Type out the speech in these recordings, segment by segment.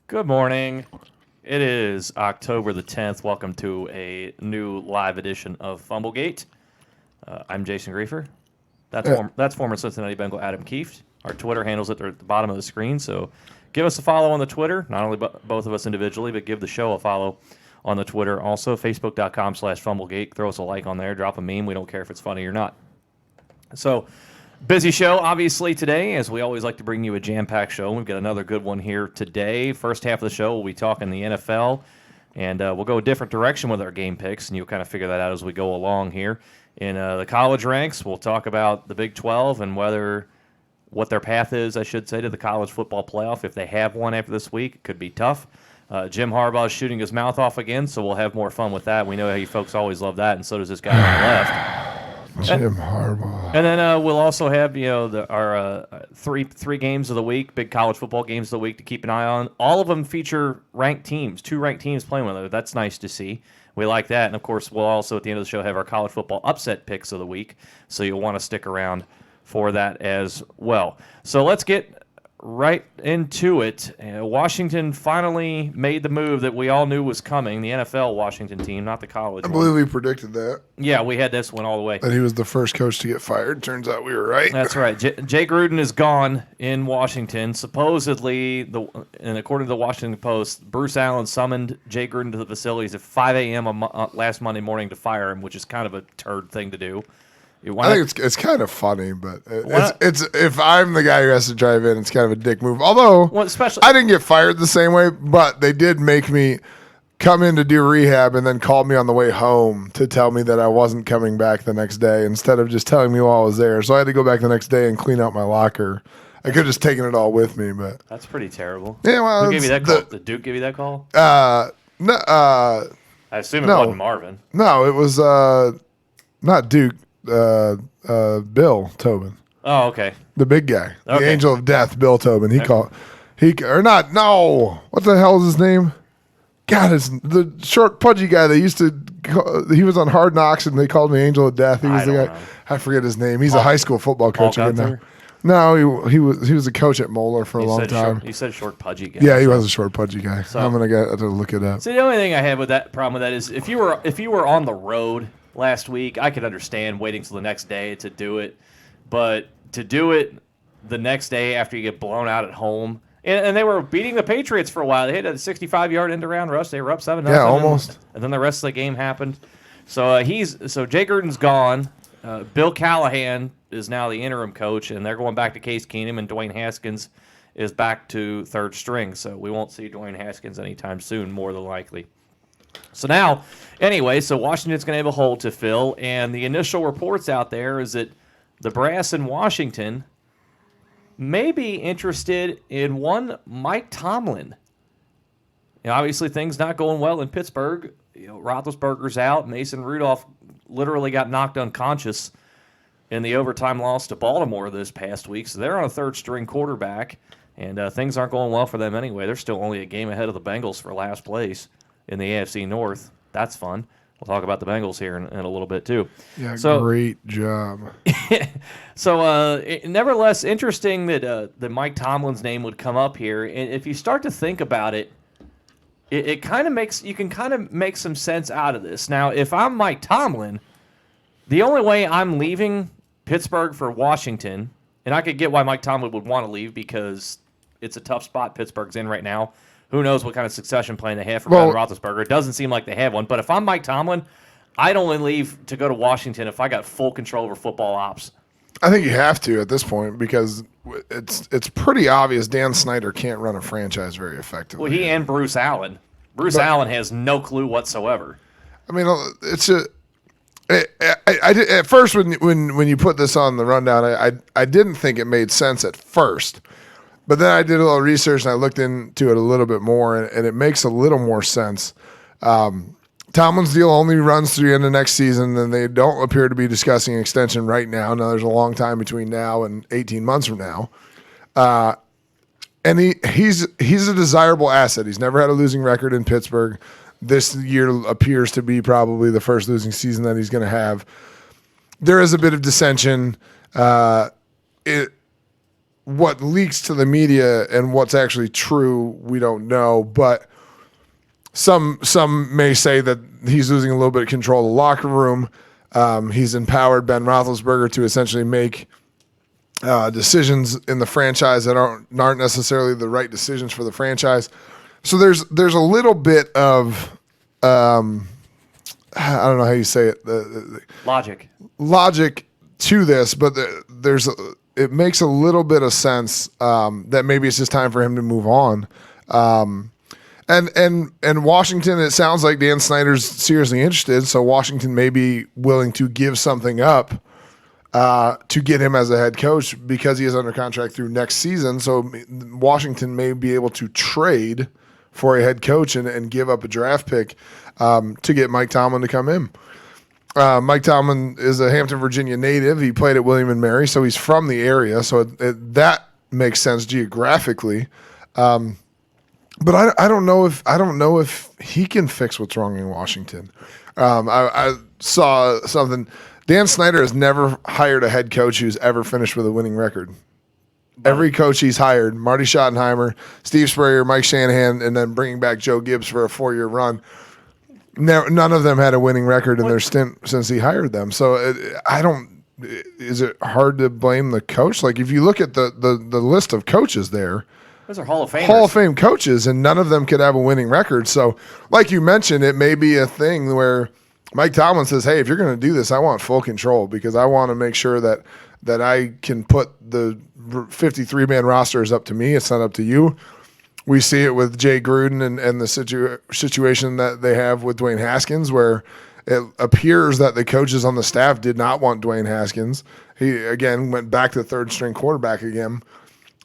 Good morning. It is October the 10th. Welcome to a new live edition of Fumblegate. I'm Jason Grefer. That's former Cincinnati Bengal Adam Kieft. Our Twitter handles it at the bottom of the screen, so give us a follow on the Twitter. Not only both of us individually, but give the show a follow on the Twitter. Also, Facebook.com/Fumblegate. Throw us a like on there. Drop a meme. We don't care if it's funny or not. So, busy show, obviously, today, as we always like to bring you a jam-packed show. We've got another good one here today. First half of the show, we'll be talking the NFL, and we'll go a different direction with our game picks, and you'll kind of figure that out as we go along here. In the college ranks, we'll talk about the Big 12 and what their path is, I should say, to the college football playoff. If they have one after this week, it could be tough. Jim Harbaugh is shooting his mouth off again, so we'll have more fun with that. We know how you folks always love that, and so does this guy on the left. Jim Harbaugh. And then we'll also have our three games of the week, big college football games of the week to keep an eye on. All of them feature ranked teams, 2 ranked teams playing with each other. That's nice to see. We like that. And, of course, we'll also at the end of the show have our college football upset picks of the week, so you'll want to stick around for that as well. So let's get right into it. Washington finally made the move that we all knew was coming, the NFL Washington team, not the college I believe we predicted that. Yeah, we had this one all the way. That he was the first coach to get fired. Turns out we were right. That's right. Jay Gruden is gone in Washington. Supposedly, and according to the Washington Post, Bruce Allen summoned Jay Gruden to the facilities at 5 a.m. last Monday morning to fire him, which is kind of a turd thing to do. I think it's kind of funny, but it's if I'm the guy who has to drive in, it's kind of a dick move. Although, I didn't get fired the same way, but they did make me come in to do rehab and then called me on the way home to tell me that I wasn't coming back the next day instead of just telling me while I was there. So I had to go back the next day and clean out my locker. I could have just taken it all with me, but that's pretty terrible. Yeah, well, who gave you that call? Did Duke give you that call? No. I assume it wasn't Marvin. No, it was not Duke. Bill Tobin. Oh, okay. The big guy, the angel of death, Bill Tobin. What the hell is his name? God, it's the short, pudgy guy they used to. He was on Hard Knocks, and they called me Angel of Death. He was the guy. Know. I forget his name. He's a high school football coach now. No, he was a coach at Moeller for a long time. You said short, pudgy guy. Yeah, he was a short, pudgy guy. So, I'm gonna have to look it up. So the only thing I have with that problem with that is if you were on the road last week, I could understand waiting till the next day to do it, but to do it the next day after you get blown out at home, and they were beating the Patriots for a while. They had a 65-yard end-around rush. They were up 7-0. Yeah, almost. And then the rest of the game happened. So Jay Gruden's gone. Bill Callahan is now the interim coach, and they're going back to Case Keenum, and Dwayne Haskins is back to third string. So we won't see Dwayne Haskins anytime soon, more than likely. So now, anyway, Washington's going to have a hole to fill, and the initial reports out there is that the brass in Washington may be interested in one Mike Tomlin. Obviously, things not going well in Pittsburgh. Roethlisberger's out. Mason Rudolph literally got knocked unconscious in the overtime loss to Baltimore this past week, so they're on a third-string quarterback, and things aren't going well for them anyway. They're still only a game ahead of the Bengals for last place in the AFC North. That's fun. We'll talk about the Bengals here in a little bit, too. Yeah, great job. Nevertheless, interesting that Mike Tomlin's name would come up here. And if you start to think about it, it kind of makes – you can kind of make some sense out of this. Now, if I'm Mike Tomlin, the only way I'm leaving Pittsburgh for Washington, and I could get why Mike Tomlin would want to leave because it's a tough spot Pittsburgh's in right now. Who knows what kind of succession plan they have for Ben Roethlisberger. It doesn't seem like they have one. But if I'm Mike Tomlin, I'd only leave to go to Washington if I got full control over football ops. I think you have to at this point because it's pretty obvious Dan Snyder can't run a franchise very effectively. Well, he and Bruce Allen. Allen has no clue whatsoever. I mean, at first when you put this on the rundown, I didn't think it made sense at first. But then I did a little research and I looked into it a little bit more, and it makes a little more sense. Tomlin's deal only runs through the end of next season, and they don't appear to be discussing an extension right now. Now, there's a long time between now and 18 months from now. And he's a desirable asset. He's never had a losing record in Pittsburgh. This year appears to be probably the first losing season that he's going to have. There is a bit of dissension. what leaks to the media and what's actually true, we don't know. But some may say that he's losing a little bit of control of the locker room. He's empowered Ben Roethlisberger to essentially make decisions in the franchise that aren't necessarily the right decisions for the franchise. So there's a little bit of I don't know how you say it. The logic to this, but it makes a little bit of sense that maybe it's just time for him to move on. And Washington, it sounds like Dan Snyder's seriously interested, so Washington may be willing to give something up to get him as a head coach because he is under contract through next season. So Washington may be able to trade for a head coach and give up a draft pick to get Mike Tomlin to come in. Mike Tomlin is a Hampton, Virginia native. He played at William & Mary, so he's from the area. So that makes sense geographically. But I don't know if he can fix what's wrong in Washington. I saw something. Dan Snyder has never hired a head coach who's ever finished with a winning record. Every coach he's hired, Marty Schottenheimer, Steve Spurrier, Mike Shanahan, and then bringing back Joe Gibbs for a 4-year run, none of them had a winning record in their stint since he hired them. So is it hard to blame the coach? Like if you look at the list of coaches there, those are Hall of Famers. Hall of Fame coaches, and none of them could have a winning record. So like you mentioned, it may be a thing where Mike Tomlin says, hey, if you're going to do this, I want full control because I want to make sure that I can put the 53-man roster is up to me. It's not up to you. We see it with Jay Gruden and the situation that they have with Dwayne Haskins, where it appears that the coaches on the staff did not want Dwayne Haskins. He, again, went back to third-string quarterback again.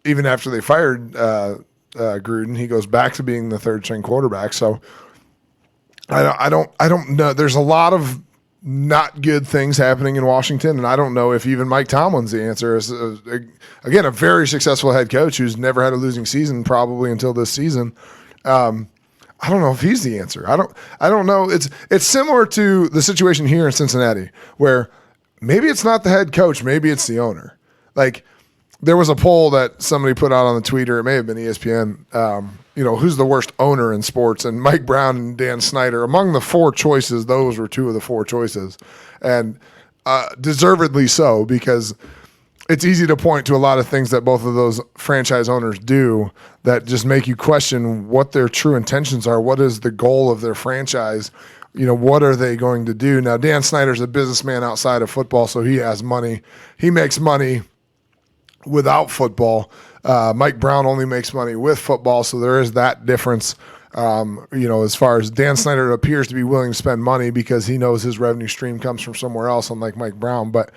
Even after they fired Gruden, he goes back to being the third-string quarterback. So I don't know. There's a lot of not good things happening in Washington, and I don't know if even Mike Tomlin's the answer. Is again a very successful head coach who's never had a losing season probably until this season. I don't know if he's the answer. I don't know. It's similar to the situation here in Cincinnati where maybe it's not the head coach, maybe it's the owner. Like there was a poll that somebody put out on the Twitter. It may have been ESPN. Who's the worst owner in sports? And Mike Brown and Dan Snyder, among the 4 choices, those were 2 of the 4 choices. And deservedly so, because it's easy to point to a lot of things that both of those franchise owners do that just make you question what their true intentions are. What is the goal of their franchise? What are they going to do? Now, Dan Snyder's a businessman outside of football, so he has money. He makes money without football. Mike Brown only makes money with football, so there is that difference. As far as Dan Snyder appears to be willing to spend money because he knows his revenue stream comes from somewhere else, unlike Mike Brown. But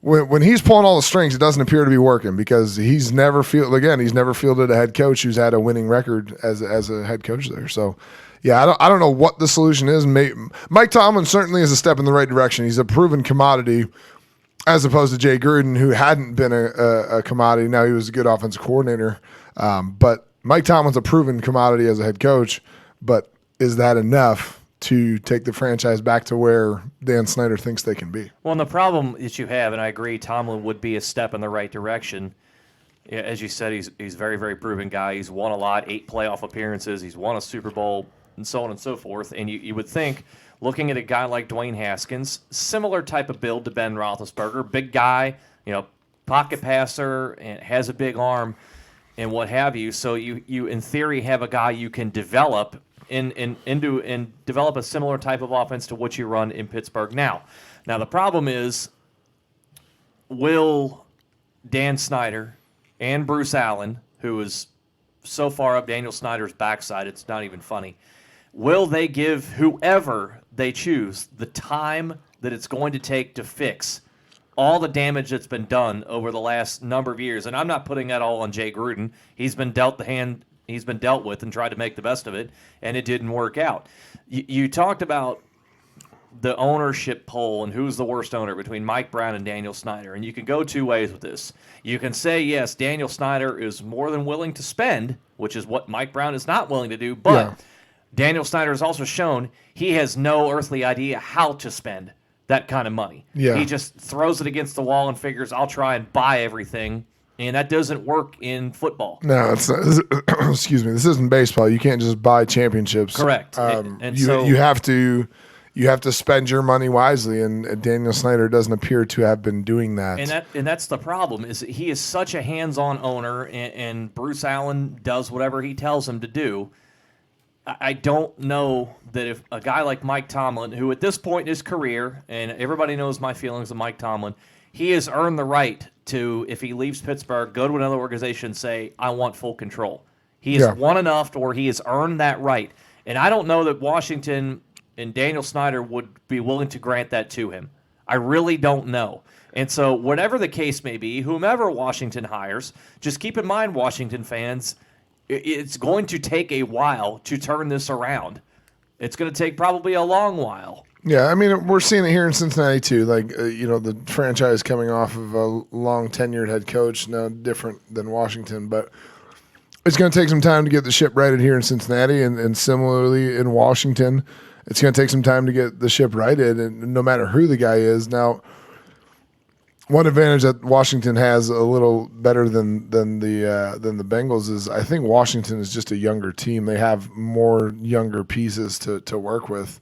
when he's pulling all the strings, it doesn't appear to be working because he's never fielded a head coach who's had a winning record as a head coach there. So, yeah, I don't know what the solution is. Mike Tomlin certainly is a step in the right direction. He's a proven commodity, as opposed to Jay Gruden, who hadn't been a commodity. Now he was a good offensive coordinator. But Mike Tomlin's a proven commodity as a head coach. But is that enough to take the franchise back to where Dan Snyder thinks they can be? Well, and the problem that you have, and I agree, Tomlin would be a step in the right direction. As you said, he's a very, very proven guy. He's won a lot, 8 playoff appearances. He's won a Super Bowl, and so on and so forth. And you would think, looking at a guy like Dwayne Haskins, similar type of build to Ben Roethlisberger, big guy, pocket passer, and has a big arm, and what have you. So you in theory have a guy you can develop and develop a similar type of offense to what you run in Pittsburgh now. Now the problem is, will Dan Snyder and Bruce Allen, who is so far up Daniel Snyder's backside, it's not even funny, will they give whoever they choose the time that it's going to take to fix all the damage that's been done over the last number of years? And I'm not putting that all on Jay Gruden. He's been dealt the hand he's been dealt with and tried to make the best of it, and it didn't work out. You talked about the ownership poll and who's the worst owner between Mike Brown and Daniel Snyder, and you can go 2 ways with this. You can say, yes, Daniel Snyder is more than willing to spend, which is what Mike Brown is not willing to do, but Daniel Snyder has also shown he has no earthly idea how to spend that kind of money. Yeah. He just throws it against the wall and figures, I'll try and buy everything and that doesn't work in football. No, it's not, excuse me. This isn't baseball. You can't just buy championships. Correct. You have to spend your money wisely, and Daniel Snyder doesn't appear to have been doing that. And that's the problem, is that he is such a hands-on owner, and Bruce Allen does whatever he tells him to do. I don't know that if a guy like Mike Tomlin, who at this point in his career, and everybody knows my feelings of Mike Tomlin, he has earned the right to, if he leaves Pittsburgh, go to another organization and say, I want full control. He has won enough to where he has earned that right. And I don't know that Washington and Daniel Snyder would be willing to grant that to him. I really don't know. And so whatever the case may be, whomever Washington hires, just keep in mind, Washington fans, it's going to take a while to turn this around. It's going to take probably a long while. Yeah, I mean, we're seeing it here in Cincinnati too. Like, the franchise coming off of a long tenured head coach, no different than Washington, but it's going to take some time to get the ship righted here in Cincinnati, and similarly in Washington, it's going to take some time to get the ship righted, and no matter who the guy is. Now, one advantage that Washington has a little better than the Bengals is, I think Washington is just a younger team. They have more younger pieces to work with.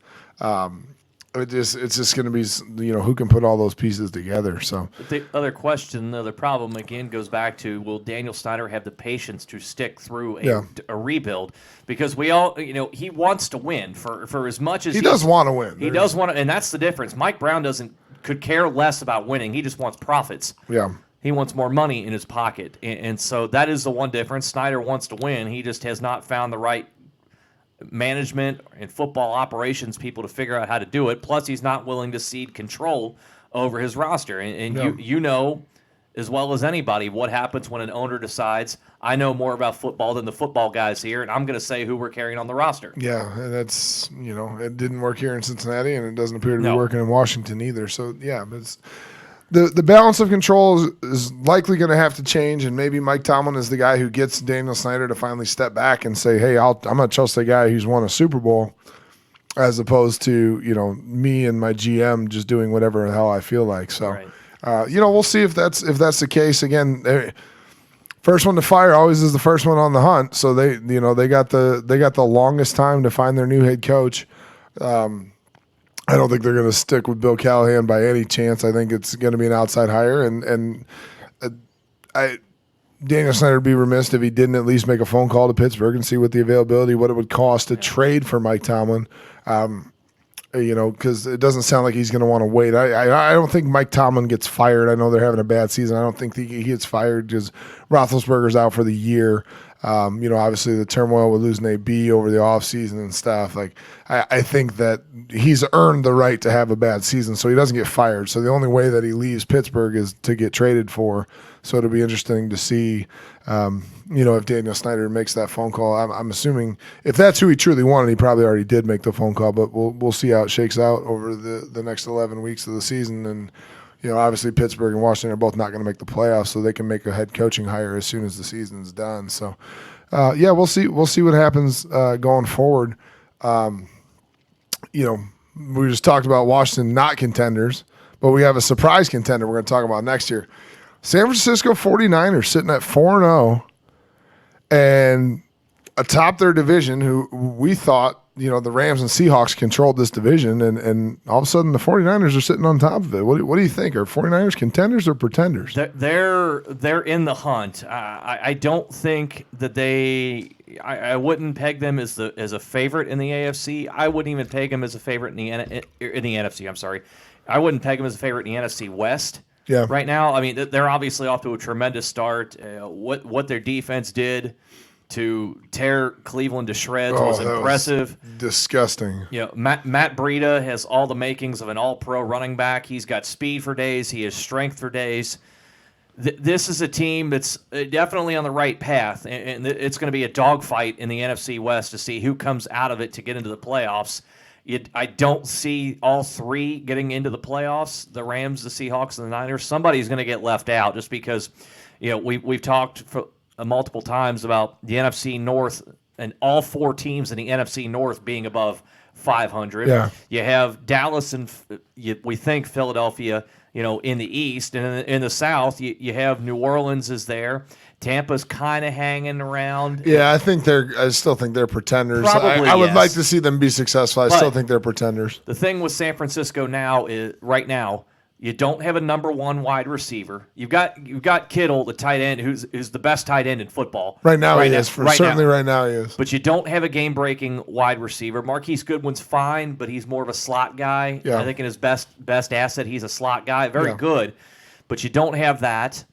It's just going to be, who can put all those pieces together. So the other question, the problem again goes back to, will Daniel Snyder have the patience to stick through a rebuild? Because we all, he wants to win for as much as he does want to win. He does want to, and that's the difference. Mike Brown could care less about winning. He just wants profits. Yeah. He wants more money in his pocket. And so that is the one difference. Snyder wants to win. He just has not found the right management and football operations people to figure out how to do it. Plus, he's not willing to cede control over his roster. And you know as well as anybody what happens when an owner decides, I know more about football than the football guys here, and I'm going to say who we're carrying on the roster. Yeah, and that's, it didn't work here in Cincinnati, and it doesn't appear to be working in Washington either. So, yeah, it's the balance of control is likely going to have to change, and maybe Mike Tomlin is the guy who gets Daniel Snyder to finally step back and say, hey, I'm going to trust the guy who's won a Super Bowl, as opposed to, me and my GM just doing whatever the hell I feel like. So, right. We'll see if that's the case. Again, first one to fire always is the first one on the hunt. So they got the longest time to find their new head coach. I don't think they're going to stick with Bill Callahan by any chance. I think it's going to be an outside hire, and Daniel Snyder would be remiss if he didn't at least make a phone call to Pittsburgh and see what the availability, what it would cost to trade for Mike Tomlin. Because it doesn't sound like he's going to want to wait. I don't think Mike Tomlin gets fired. I know they're having a bad season. I don't think he gets fired because Roethlisberger's out for the year. Obviously the turmoil with losing AB over the offseason and stuff. Like, I think that he's earned the right to have a bad season, so he doesn't get fired. So the only way that he leaves Pittsburgh is to get traded for. So it'll be interesting to see, if Daniel Snyder makes that phone call. I'm assuming if that's who he truly wanted, he probably already did make the phone call. But we'll see how it shakes out over the next 11 weeks of the season. And obviously Pittsburgh and Washington are both not going to make the playoffs, so they can make a head coaching hire as soon as the season's done. So, we'll see. We'll see what happens going forward. We just talked about Washington not contenders, but we have a surprise contender we're going to talk about next year. San Francisco 49ers sitting at 4-0 and atop their division, who we thought, the Rams and Seahawks controlled this division, and all of a sudden the 49ers are sitting on top of it. What do you think? Are 49ers contenders or pretenders? They're in the hunt. I don't think that I wouldn't peg them as a favorite in the AFC. I wouldn't even peg them as a favorite in the NFC. I'm sorry. I wouldn't peg them as a favorite in the NFC West. Yeah. Right now, I mean, they're obviously off to a tremendous start. What their defense did to tear Cleveland to shreds was impressive. Disgusting. Matt Breida has all the makings of an all-pro running back. He's got speed for days. He has strength for days. This is a team that's definitely on the right path, and it's going to be a dogfight in the NFC West to see who comes out of it to get into the playoffs. I don't see all three getting into the playoffs, the Rams, the Seahawks, and the Niners. Somebody's going to get left out just because we've talked for multiple times about the NFC North and all four teams in the NFC North being above 500. Yeah. You have Dallas and we think Philadelphia, in the East. And in the South, you have New Orleans is there. Tampa's kind of hanging around. Yeah, I still think they're pretenders. Probably, I would yes. like to see them be successful. I still think they're pretenders. The thing with San Francisco now is right now, you don't have a number one wide receiver. You've got Kittle, the tight end, who's the best tight end in football. Right now he is. Right now he is. But you don't have a game-breaking wide receiver. Marquise Goodwin's fine, but he's more of a slot guy. Yeah. I think in his best asset, he's a slot guy. Very good. But you don't have that.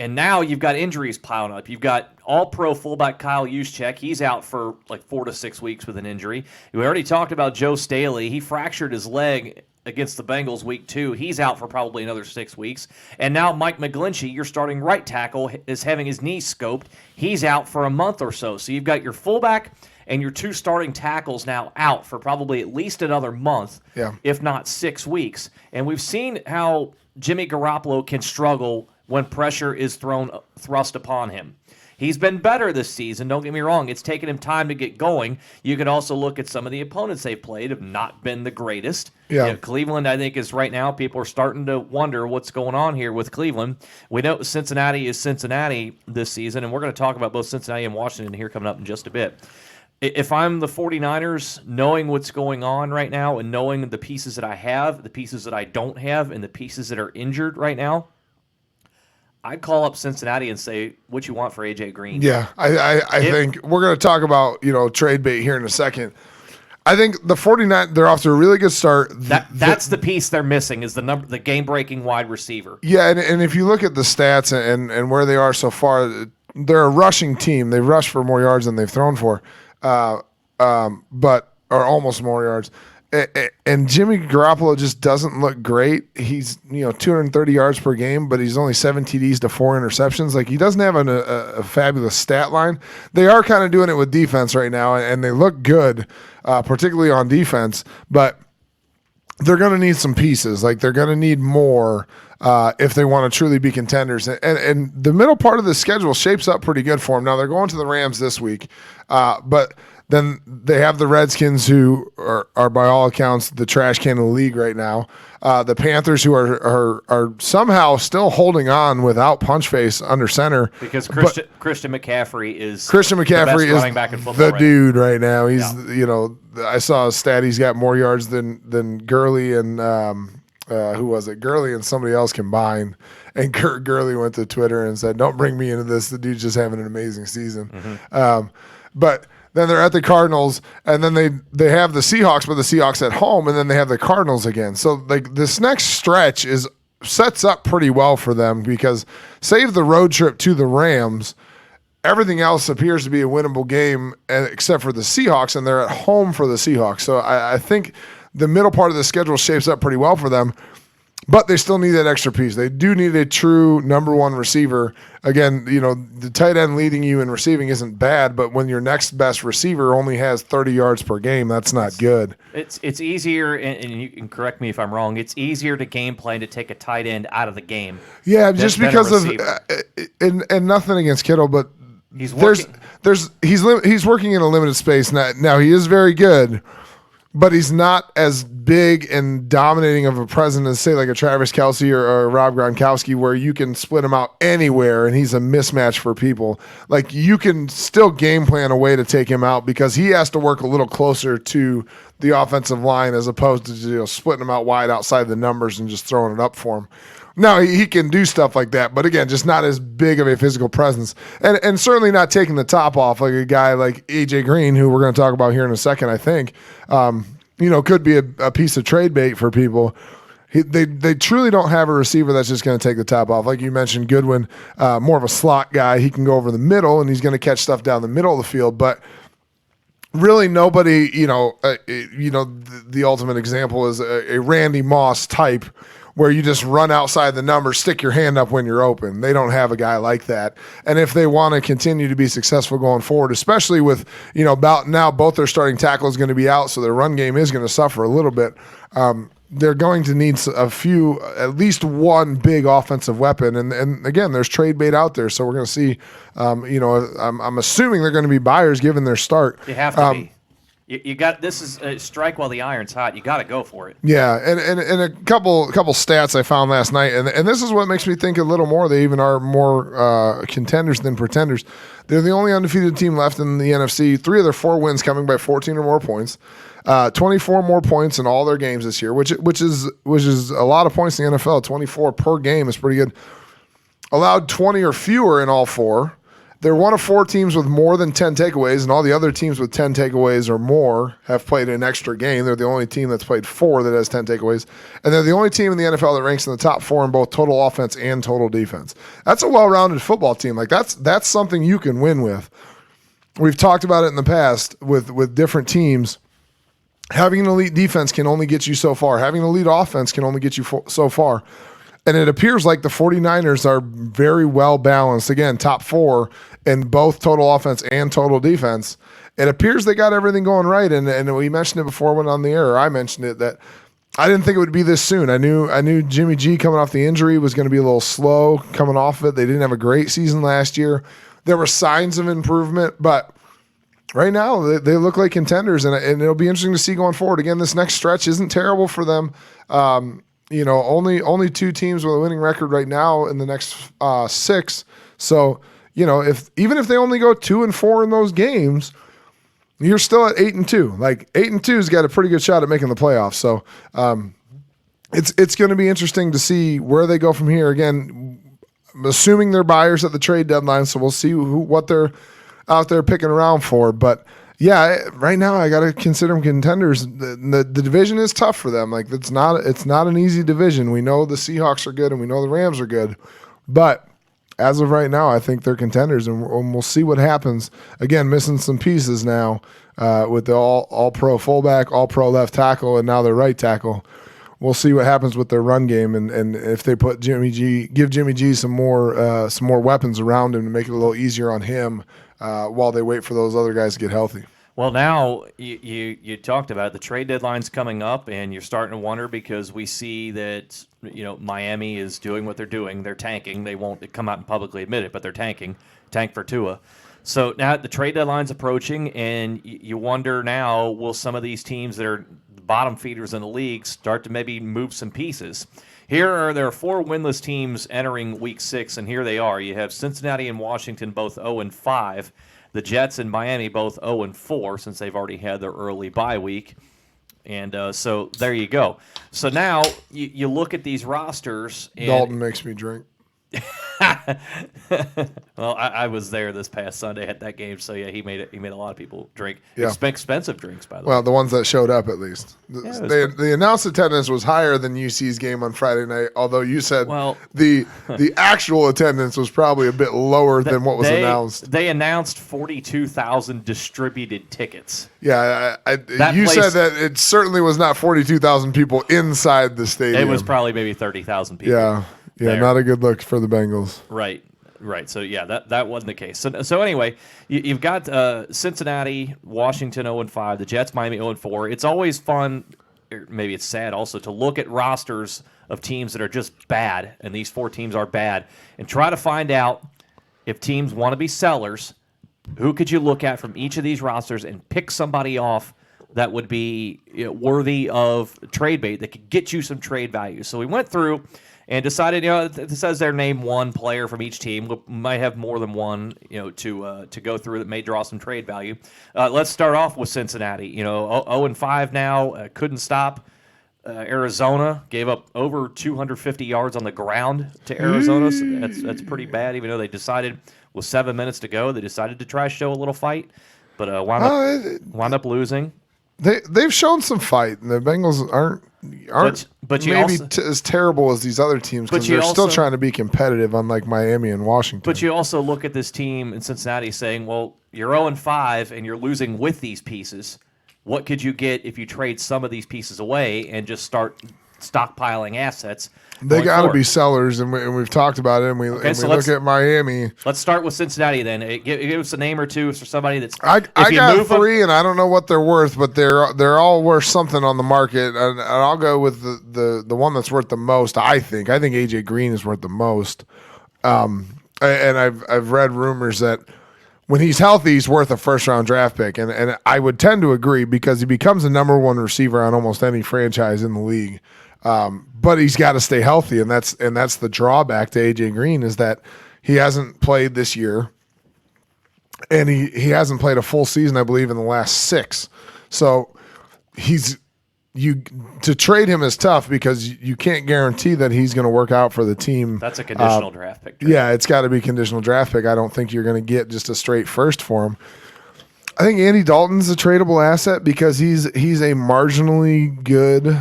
And now you've got injuries piling up. You've got all-pro fullback Kyle Juszczyk. He's out for like 4 to 6 weeks with an injury. We already talked about Joe Staley. He fractured his leg against the Bengals week 2. He's out for probably another 6 weeks. And now Mike McGlinchey, your starting right tackle, is having his knee scoped. He's out for a month or so. So you've got your fullback and your 2 starting tackles now out for probably at least another month, if not 6 weeks. And we've seen how Jimmy Garoppolo can struggle when pressure is thrust upon him. He's been better this season, don't get me wrong. It's taken him time to get going. You can also look at some of the opponents they've played have not been the greatest. Yeah. Cleveland, I think, is right now, people are starting to wonder what's going on here with Cleveland. We know Cincinnati is Cincinnati this season, and we're going to talk about both Cincinnati and Washington here coming up in just a bit. If I'm the 49ers, knowing what's going on right now and knowing the pieces that I have, the pieces that I don't have, and the pieces that are injured right now, I'd call up Cincinnati and say, what you want for A.J. Green? Yeah, I think we're going to talk about, trade bait here in a second. I think the 49, they're off to a really good start. That's the piece they're missing is the game-breaking wide receiver. Yeah, and if you look at the stats and where they are so far, they're a rushing team. They've rushed for more yards than they've thrown for, or almost more yards. And Jimmy Garoppolo just doesn't look great. He's 230 yards per game, but he's only 7 TDs to 4 interceptions. Like, he doesn't have a fabulous stat line. They are kind of doing it with defense right now, and they look good, particularly on defense. But they're going to need some pieces. Like, they're going to need more if they want to truly be contenders. And the middle part of the schedule shapes up pretty good for them. Now, they're going to the Rams this week, but then they have the Redskins, who are by all accounts the trash can of the league right now. The Panthers, who are somehow still holding on without Punchface under center. Because Christian McCaffrey is the best running back in football the dude right now. He's I saw a stat. He's got more yards than Gurley and who was it? Gurley and somebody else combined. And Gurley went to Twitter and said, "Don't bring me into this. The dude's just having an amazing season." Mm-hmm. But then they're at the Cardinals, and then they have the Seahawks, but the Seahawks at home, and then they have the Cardinals again. So like this next stretch sets up pretty well for them, because save the road trip to the Rams, everything else appears to be a winnable game, except for the Seahawks, and they're at home for the Seahawks. So I think the middle part of the schedule shapes up pretty well for them. But they still need that extra piece. They do need a true number one receiver. Again, the tight end leading you in receiving isn't bad, but when your next best receiver only has 30 yards per game, that's not good. It's easier, and you can correct me if I'm wrong, it's easier to game plan to take a tight end out of the game. Yeah, just because of and nothing against Kittle, but he's working in a limited space now. He is very good, but he's not as big and dominating of a presence as, say, like a Travis Kelce or Rob Gronkowski, where you can split him out anywhere and he's a mismatch for people. Like, you can still game plan a way to take him out, because he has to work a little closer to the offensive line as opposed to splitting him out wide outside the numbers and just throwing it up for him. Now, he can do stuff like that, but again, just not as big of a physical presence. And certainly not taking the top off like a guy like A.J. Green, who we're going to talk about here in a second, I think, could be a piece of trade bait for people. They truly don't have a receiver that's just going to take the top off. Like you mentioned, Goodwin, more of a slot guy. He can go over the middle, and he's going to catch stuff down the middle of the field, but really nobody, the ultimate example is a Randy Moss type, where you just run outside the numbers, stick your hand up when you're open. They don't have a guy like that. And if they want to continue to be successful going forward, especially with, about now both their starting tackle is going to be out, so their run game is going to suffer a little bit. They're going to need at least one big offensive weapon. And again, there's trade bait out there. So we're going to see, I'm assuming they're going to be buyers given their start. You have to be. You got this is strike while the iron's hot. You got to go for it. Yeah, and a couple stats I found last night, and this is what makes me think a little more. They even are more contenders than pretenders. They're the only undefeated team left in the NFC. 3 of their 4 wins coming by 14 or more points. 24 more points in all their games this year, which is a lot of points in the NFL. 24 per game is pretty good. Allowed 20 or fewer in all 4. They're one of 4 teams with more than 10 takeaways, and all the other teams with 10 takeaways or more have played an extra game. They're the only team that's played 4 that has 10 takeaways. And they're the only team in the NFL that ranks in the top 4 in both total offense and total defense. That's a well-rounded football team. Like that's something you can win with. We've talked about it in the past with different teams. Having an elite defense can only get you so far. Having an elite offense can only get you so far. And it appears like the 49ers are very well balanced. Again, top 4 in both total offense and total defense. It appears they got everything going right. And we mentioned it before when on the air, or I mentioned it, that I didn't think it would be this soon. I knew Jimmy G coming off the injury was going to be a little slow coming off of it. They didn't have a great season last year. There were signs of improvement, but right now they look like contenders, and it'll be interesting to see going forward. Again, this next stretch isn't terrible for them. Only 2 teams with a winning record right now in the next 6. So, even if they only go 2-4 in those games, you're still at 8-2. Like 8-2's got a pretty good shot at making the playoffs. So, it's going to be interesting to see where they go from here. Again, assuming they're buyers at the trade deadline, so we'll see what they're out there picking around for. But yeah, right now I got to consider them contenders. The division is tough for them. Like it's not an easy division. We know the Seahawks are good and we know the Rams are good, but as of right now, I think they're contenders, and we'll see what happens. Again, missing some pieces now with the all pro fullback, all pro left tackle, and now their right tackle. We'll see what happens with their run game, and if they give Jimmy G some more weapons around him to make it a little easier on him while they wait for those other guys to get healthy. Well, now you talked about it. The trade deadline's coming up, and you're starting to wonder because we see that Miami is doing what they're doing. They're tanking. They won't come out and publicly admit it, but they're tanking. Tank for Tua. So now the trade deadline's approaching, and you wonder now, will some of these teams that are bottom feeders in the league start to maybe move some pieces? There are 4 winless teams entering Week 6, and here they are. You have Cincinnati and Washington both 0-5. The Jets and Miami both 0-4 since they've already had their early bye week. And so there you go. So now you look at these rosters. And Dalton makes me drink. Well, I was there this past Sunday at that game, so yeah, he made a lot of people drink. Yeah. Expensive drinks, by the way. Well, the ones that showed up, at least. The announced attendance was higher than UC's game on Friday night, although you said the actual attendance was probably a bit lower than what was announced. They announced 42,000 distributed tickets. Yeah, you said that it certainly was not 42,000 people inside the stadium. It was probably maybe 30,000 people. Yeah, there. Not a good look for the Bengals. Right. So, yeah, that wasn't the case. So anyway, you've got Cincinnati, Washington 0-5, the Jets, Miami 0-4. It's always fun, or maybe it's sad also, to look at rosters of teams that are just bad, and these 4 teams are bad, and try to find out if teams want to be sellers, who could you look at from each of these rosters and pick somebody off that would be worthy of trade bait, that could get you some trade value. So we went through and decided, it says there name one player from each team. We might have more than one, to go through that may draw some trade value. Let's start off with Cincinnati. 0-5 now, couldn't stop. Arizona gave up over 250 yards on the ground to Arizona. So that's pretty bad, even though they decided with 7 minutes to go, they decided to try to show a little fight, but wound up losing. They've shown some fight, and the Bengals aren't but you maybe also, as terrible as these other teams, because they're still trying to be competitive, unlike Miami and Washington. But you also look at this team in Cincinnati saying, well, you're 0-5 and you're losing with these pieces. What could you get if you trade some of these pieces away and just start stockpiling assets? They got to be sellers, and we've talked about it, and we look at Miami. Let's start with Cincinnati then. Give us a name or two for somebody that's. I got 3, and I don't know what they're worth, but they're all worth something on the market, and I'll go with the one that's worth the most. I think AJ Green is worth the most, and I've read rumors that when he's healthy, he's worth a first-round draft pick. And I would tend to agree because he becomes the number one receiver on almost any franchise in the league. But he's got to stay healthy, and that's the drawback to AJ Green is that he hasn't played this year, and he hasn't played a full season, I believe, in the last 6. So to trade him is tough because you can't guarantee that he's going to work out for the team. That's a conditional draft pick. Yeah, it's got to be conditional draft pick. I don't think you're going to get just a straight first for him. I think Andy Dalton's a tradable asset because he's a marginally good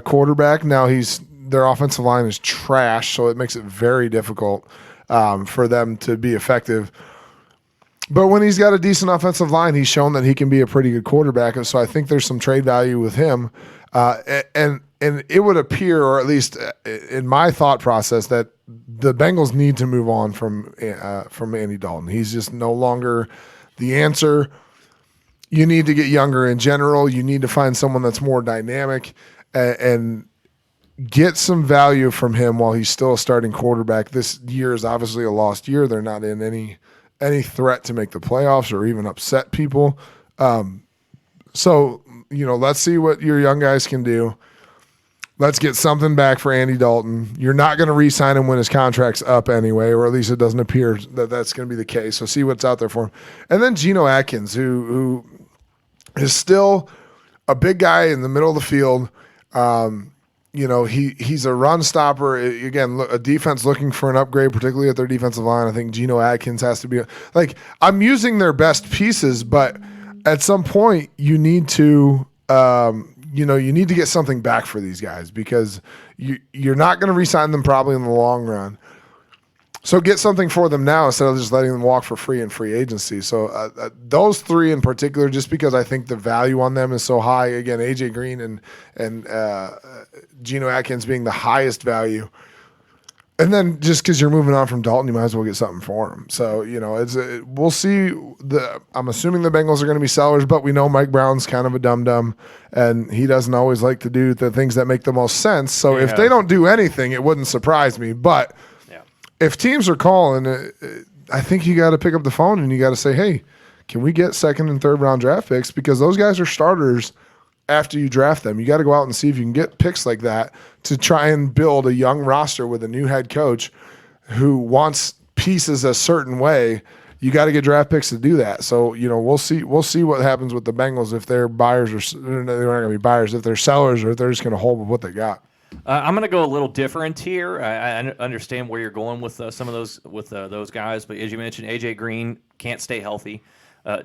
quarterback. Now their offensive line is trash, so it makes it very difficult for them to be effective. But when he's got a decent offensive line, he's shown that he can be a pretty good quarterback. And so I think there's some trade value with him. And it would appear, or at least in my thought process, that the Bengals need to move on from Andy Dalton. He's just no longer the answer. You need to get younger in general. You need to find someone that's more dynamic and get some value from him while he's still a starting quarterback. This year is obviously a lost year. They're not in any threat to make the playoffs or even upset people. So, let's see what your young guys can do. Let's get something back for Andy Dalton. You're not going to re-sign him when his contract's up anyway, or at least it doesn't appear that that's going to be the case. So see what's out there for him. And then Geno Atkins, who is still a big guy in the middle of the field. He's a run stopper. Again, a defense looking for an upgrade, particularly at their defensive line. I think Geno Atkins has to be I'm using their best pieces, but at some point you need to, you need to get something back for these guys because you're not going to re-sign them probably in the long run. So get something for them now instead of just letting them walk for free in free agency. So those 3 in particular, just because I think the value on them is so high. Again, AJ Green and Geno Atkins being the highest value. And then just because you're moving on from Dalton, you might as well get something for him. So, we'll see. I'm assuming the Bengals are going to be sellers, but we know Mike Brown's kind of a dum-dum, and he doesn't always like to do the things that make the most sense. So if they don't do anything, it wouldn't surprise me. But if teams are calling, I think you got to pick up the phone and you got to say, hey, can we get 2nd and 3rd round draft picks? Because those guys are starters after you draft them. You got to go out and see if you can get picks like that to try and build a young roster with a new head coach who wants pieces a certain way. You got to get draft picks to do that. So, we'll see what happens with the Bengals if they're buyers or they're not going to be buyers, if they're sellers or if they're just going to hold with what they got. I'm going to go a little different here. I understand where you're going with some of those guys, but as you mentioned, AJ Green can't stay healthy.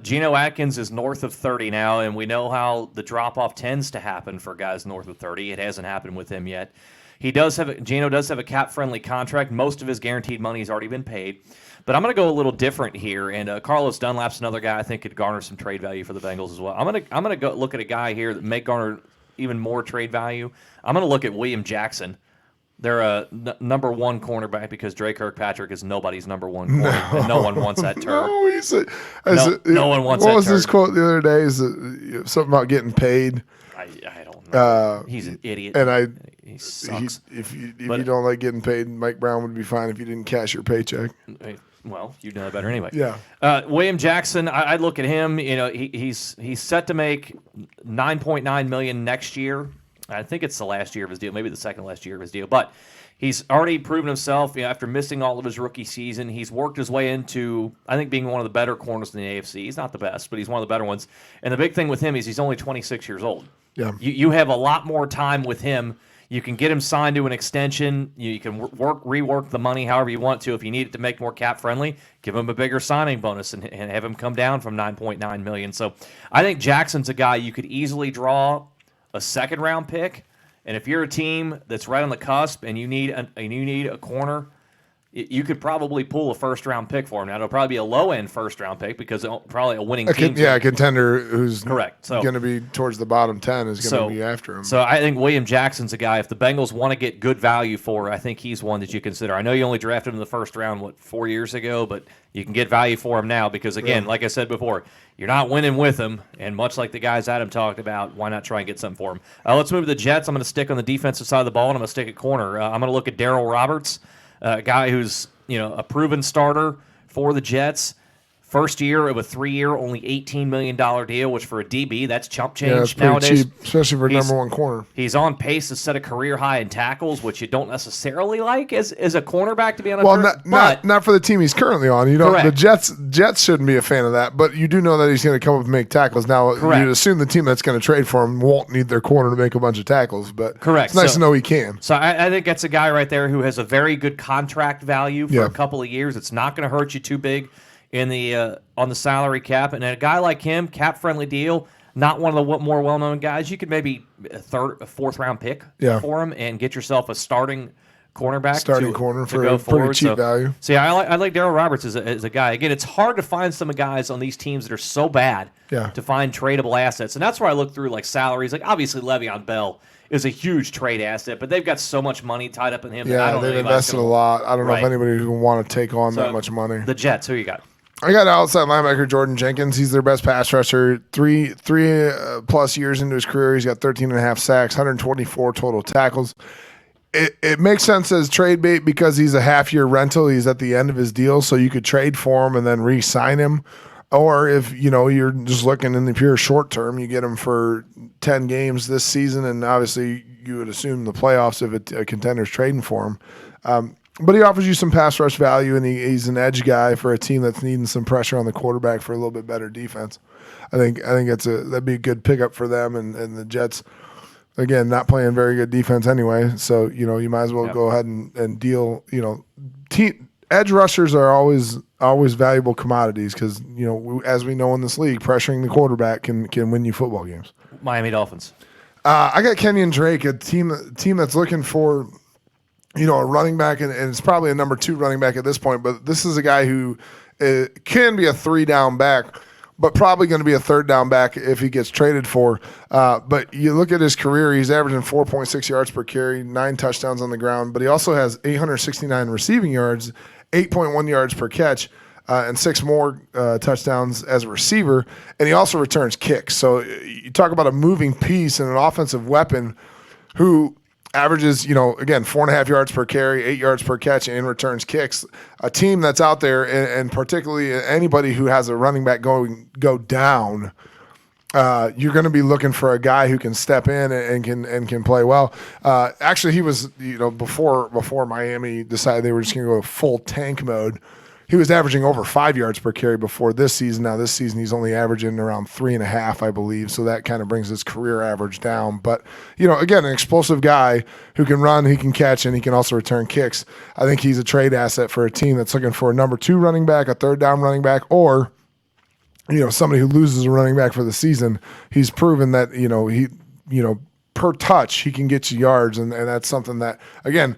Geno Atkins is north of 30 now, and we know how the drop-off tends to happen for guys north of 30. It hasn't happened with him yet. Geno does have a cap-friendly contract. Most of his guaranteed money has already been paid. But I'm going to go a little different here, and Carlos Dunlap's another guy I think could garner some trade value for the Bengals as well. I'm going to go look at a guy here that may garner even more trade value. I'm going to look at William Jackson. They're a number 1 cornerback because Dre Kirkpatrick is nobody's number 1 corner. And no one wants that turd. No one wants that turd. What was his quote the other day? Is something about getting paid? I don't know. He's an idiot. And he sucks. If you don't like getting paid, Mike Brown would be fine if you didn't cash your paycheck. Well, you know that better anyway. Yeah. William Jackson, I'd look at him. He's set to make $9.9 million next year. I think it's the last year of his deal, maybe the second last year of his deal. But he's already proven himself. After missing all of his rookie season, he's worked his way into, I think, being one of the better corners in the AFC. He's not the best, but he's one of the better ones. And the big thing with him is he's only 26 years old. Yeah. You have a lot more time with him. You can get him signed to an extension. You can rework the money however you want to. If you need it to make more cap friendly, give him a bigger signing bonus and have him come down from $9.9 million. So I think Jackson's a guy you could easily draw a 2nd round pick. And if you're a team that's right on the cusp and you need a corner, you could probably pull a 1st round pick for him. Now it'll probably be a low end 1st round pick because probably a winning team. A contender who's correct. So going to be towards the bottom 10 is going to be after him. So I think William Jackson's a guy. If the Bengals want to get good value for, I think he's one that you consider. I know you only drafted him in the 1st round 4 years ago, but you can get value for him now because again, like I said before, you're not winning with him, and much like the guys Adam talked about, why not try and get something for him? Let's move to the Jets. I'm going to stick on the defensive side of the ball, and I'm going to stick at corner. I'm going to look at Darryl Roberts, a guy who's a proven starter for the Jets. First year of a 3-year, only $18 million deal, which for a DB, that's chump change Yeah, it's pretty nowadays. cheap, especially for number one corner. He's on pace to set a career high in tackles, which you don't necessarily like as a cornerback, to be honest. Well, not for the team he's currently on. You know, correct. the Jets shouldn't be a fan of that, but you do know that he's going to come up and make tackles. Now, correct. you'd assume the team that's going to trade for him won't need their corner to make a bunch of tackles, but correct. It's nice to know he can. So I think that's a guy right there who has a very good contract value for a couple of years. It's not going to hurt you too big in the on the salary cap, and a guy like him, cap friendly deal, not one of the more well known guys. You could maybe a fourth round pick for him and get yourself a starting cornerback, corner to for go a forward. pretty cheap value. So yeah, I like Darryl Roberts as a guy. Again, it's hard to find some guys on these teams that are so bad to find tradable assets, and that's where I look through like salaries. Like obviously Le'Veon Bell is a huge trade asset, but they've got so much money tied up in him. Yeah, that I don't they've invested a lot. I don't know if anybody would want to take on that much money. The Jets, who you got? I got outside linebacker Jordan Jenkins. He's their best pass rusher. Three plus years into his career, he's got 13.5 sacks, 124 total tackles. It makes sense as trade bait because he's a half-year rental. He's at the end of his deal, so you could trade for him and then re-sign him. Or if you're just looking in the pure short term, you get him for 10 games this season, and obviously you would assume the playoffs if a contender's trading for him. But he offers you some pass rush value, and he's an edge guy for a team that's needing some pressure on the quarterback for a little bit better defense. I think that'd be a good pickup for them, and the Jets, again, not playing very good defense anyway. So you might as well go ahead and deal. Edge rushers are always valuable commodities because as we know in this league, pressuring the quarterback can win you football games. Miami Dolphins. I got Kenyon Drake, a team that's looking for a running back, and it's probably a number 2 running back at this point, but this is a guy who can be a 3-down back, but probably going to be a 3rd-down back if he gets traded for. But you look at his career, he's averaging 4.6 yards per carry, 9 touchdowns on the ground, but he also has 869 receiving yards, 8.1 yards per catch, and 6 more touchdowns as a receiver, and he also returns kicks. So you talk about a moving piece and an offensive weapon who averages, again, 4.5 yards per carry, 8 yards per catch, and returns kicks. A team that's out there, and particularly anybody who has a running back go down, you're going to be looking for a guy who can step in and can play well. Actually, he was, before Miami decided they were just going to go full tank mode, he was averaging over 5 yards per carry before this season. Now this season he's only averaging around 3.5, I believe. So that kind of brings his career average down. But again, an explosive guy who can run, he can catch, and he can also return kicks. I think he's a trade asset for a team that's looking for a number 2 running back, a 3rd-down running back, or somebody who loses a running back for the season. He's proven that per touch he can get you yards, and that's something that, again,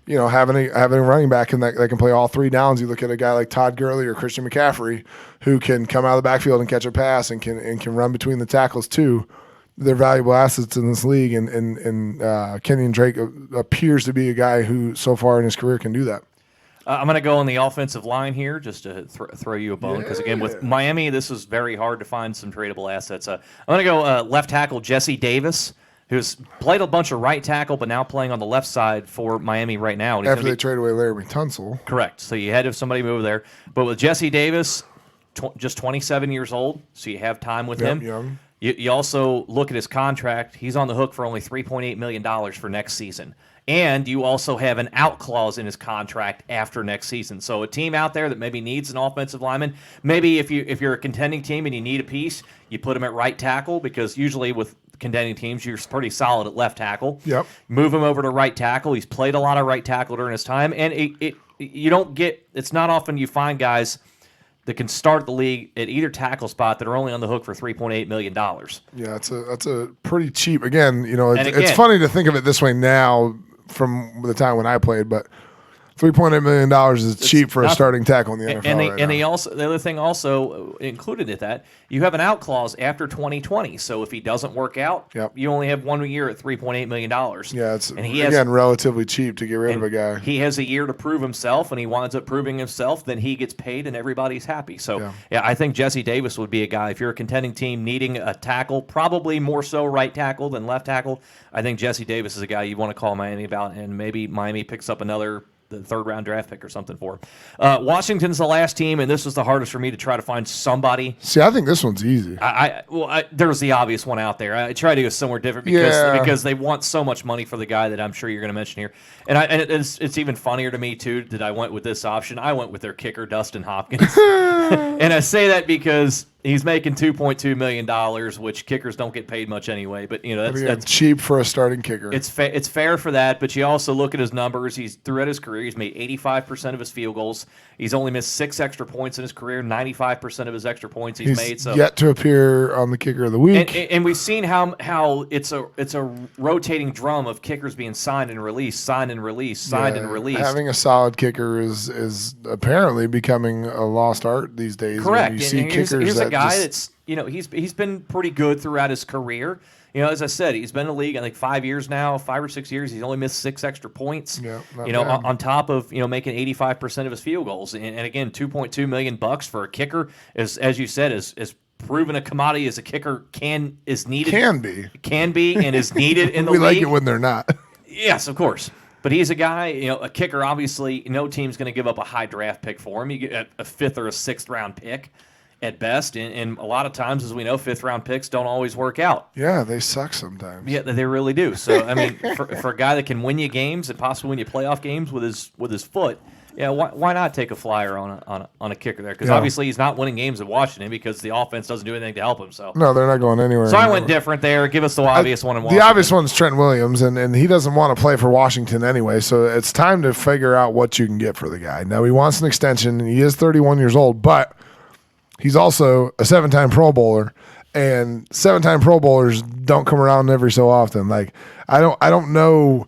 having a running back and that can play all 3 downs. You look at a guy like Todd Gurley or Christian McCaffrey who can come out of the backfield and catch a pass and can run between the tackles too. They're valuable assets in this league, and Kenyon Drake appears to be a guy who so far in his career can do that. I'm going to go on the offensive line here just to throw you a bone because, again, with Miami, this is very hard to find some tradable assets. I'm going to go left tackle Jesse Davis, who's played a bunch of right tackle, but now playing on the left side for Miami right now. And after they trade away Larry Tunsil. Correct. So you had to have somebody move there. But with Jesse Davis, just 27 years old, so you have time with him. Young. You also look at his contract. He's on the hook for only $3.8 million for next season. And you also have an out clause in his contract after next season. So a team out there that maybe needs an offensive lineman, maybe if you're a contending team and you need a piece, you put him at right tackle because usually with contending teams, you're pretty solid at left tackle. Yep. Move him over to right tackle. He's played a lot of right tackle during his time, and it's not often you find guys that can start the league at either tackle spot that are only on the hook for $3.8 million. Yeah, that's a pretty cheap. Again, it's funny to think of it this way now from the time when I played, but $3.8 million is cheap for a starting tackle in the NFL. The other thing also included at that, you have an out clause after 2020. So if he doesn't work out, you only have 1 year at $3.8 million. Yeah, it's relatively cheap to get rid of a guy. He has a year to prove himself, and he winds up proving himself. Then he gets paid, and everybody's happy. So I think Jesse Davis would be a guy if you're a contending team needing a tackle, probably more so right tackle than left tackle. I think Jesse Davis is a guy you want to call Miami about, and maybe Miami picks up another the third-round draft pick or something for him. Washington's the last team, and this was the hardest for me to try to find somebody. See, I think this one's easy. There's the obvious one out there. I try to go somewhere different because they want so much money for the guy that I'm sure you're going to mention here. And it's even funnier to me, too, that I went with this option. I went with their kicker, Dustin Hopkins. And I say that because he's making $2.2 million, which kickers don't get paid much anyway. But, that's cheap for a starting kicker. It's fair for that, but you also look at his numbers. Throughout his career, he's made 85% of his field goals. He's only missed 6 extra points in his career. 95% of his extra points he's made. So yet to appear on the kicker of the week. And we've seen how it's a rotating drum of kickers being signed and released, signed and released, signed and released. Having a solid kicker is apparently becoming a lost art these days. Correct. You see here's a guy that's he's been pretty good throughout his career. As I said, he's been in the league, I think 5 years now, 5 or 6 years. He's only missed 6 extra points. Yeah, on top of making 85% of his field goals, and again, $2.2 million for a kicker as you said, is proven a commodity as a kicker is needed. Can be and is needed in the we league. We like it when they're not. Yes, of course. But he's a guy, a kicker. Obviously, no team's going to give up a high draft pick for him. You get a 5th or a 6th round pick at best, and a lot of times, as we know, 5th-round picks don't always work out. Yeah, they suck sometimes. Yeah, they really do. So, I mean, for a guy that can win you games and possibly win you playoff games with his foot, why not take a flyer on a kicker there? Because obviously he's not winning games at Washington because the offense doesn't do anything to help him. So no, they're not going anywhere. So I went different there. Give us the obvious one in Washington. The obvious one's Trent Williams, and he doesn't want to play for Washington anyway. So it's time to figure out what you can get for the guy. Now he wants an extension. He is 31 years old, but he's also a 7-time Pro Bowler, and 7-time Pro Bowlers don't come around every so often. Like I don't know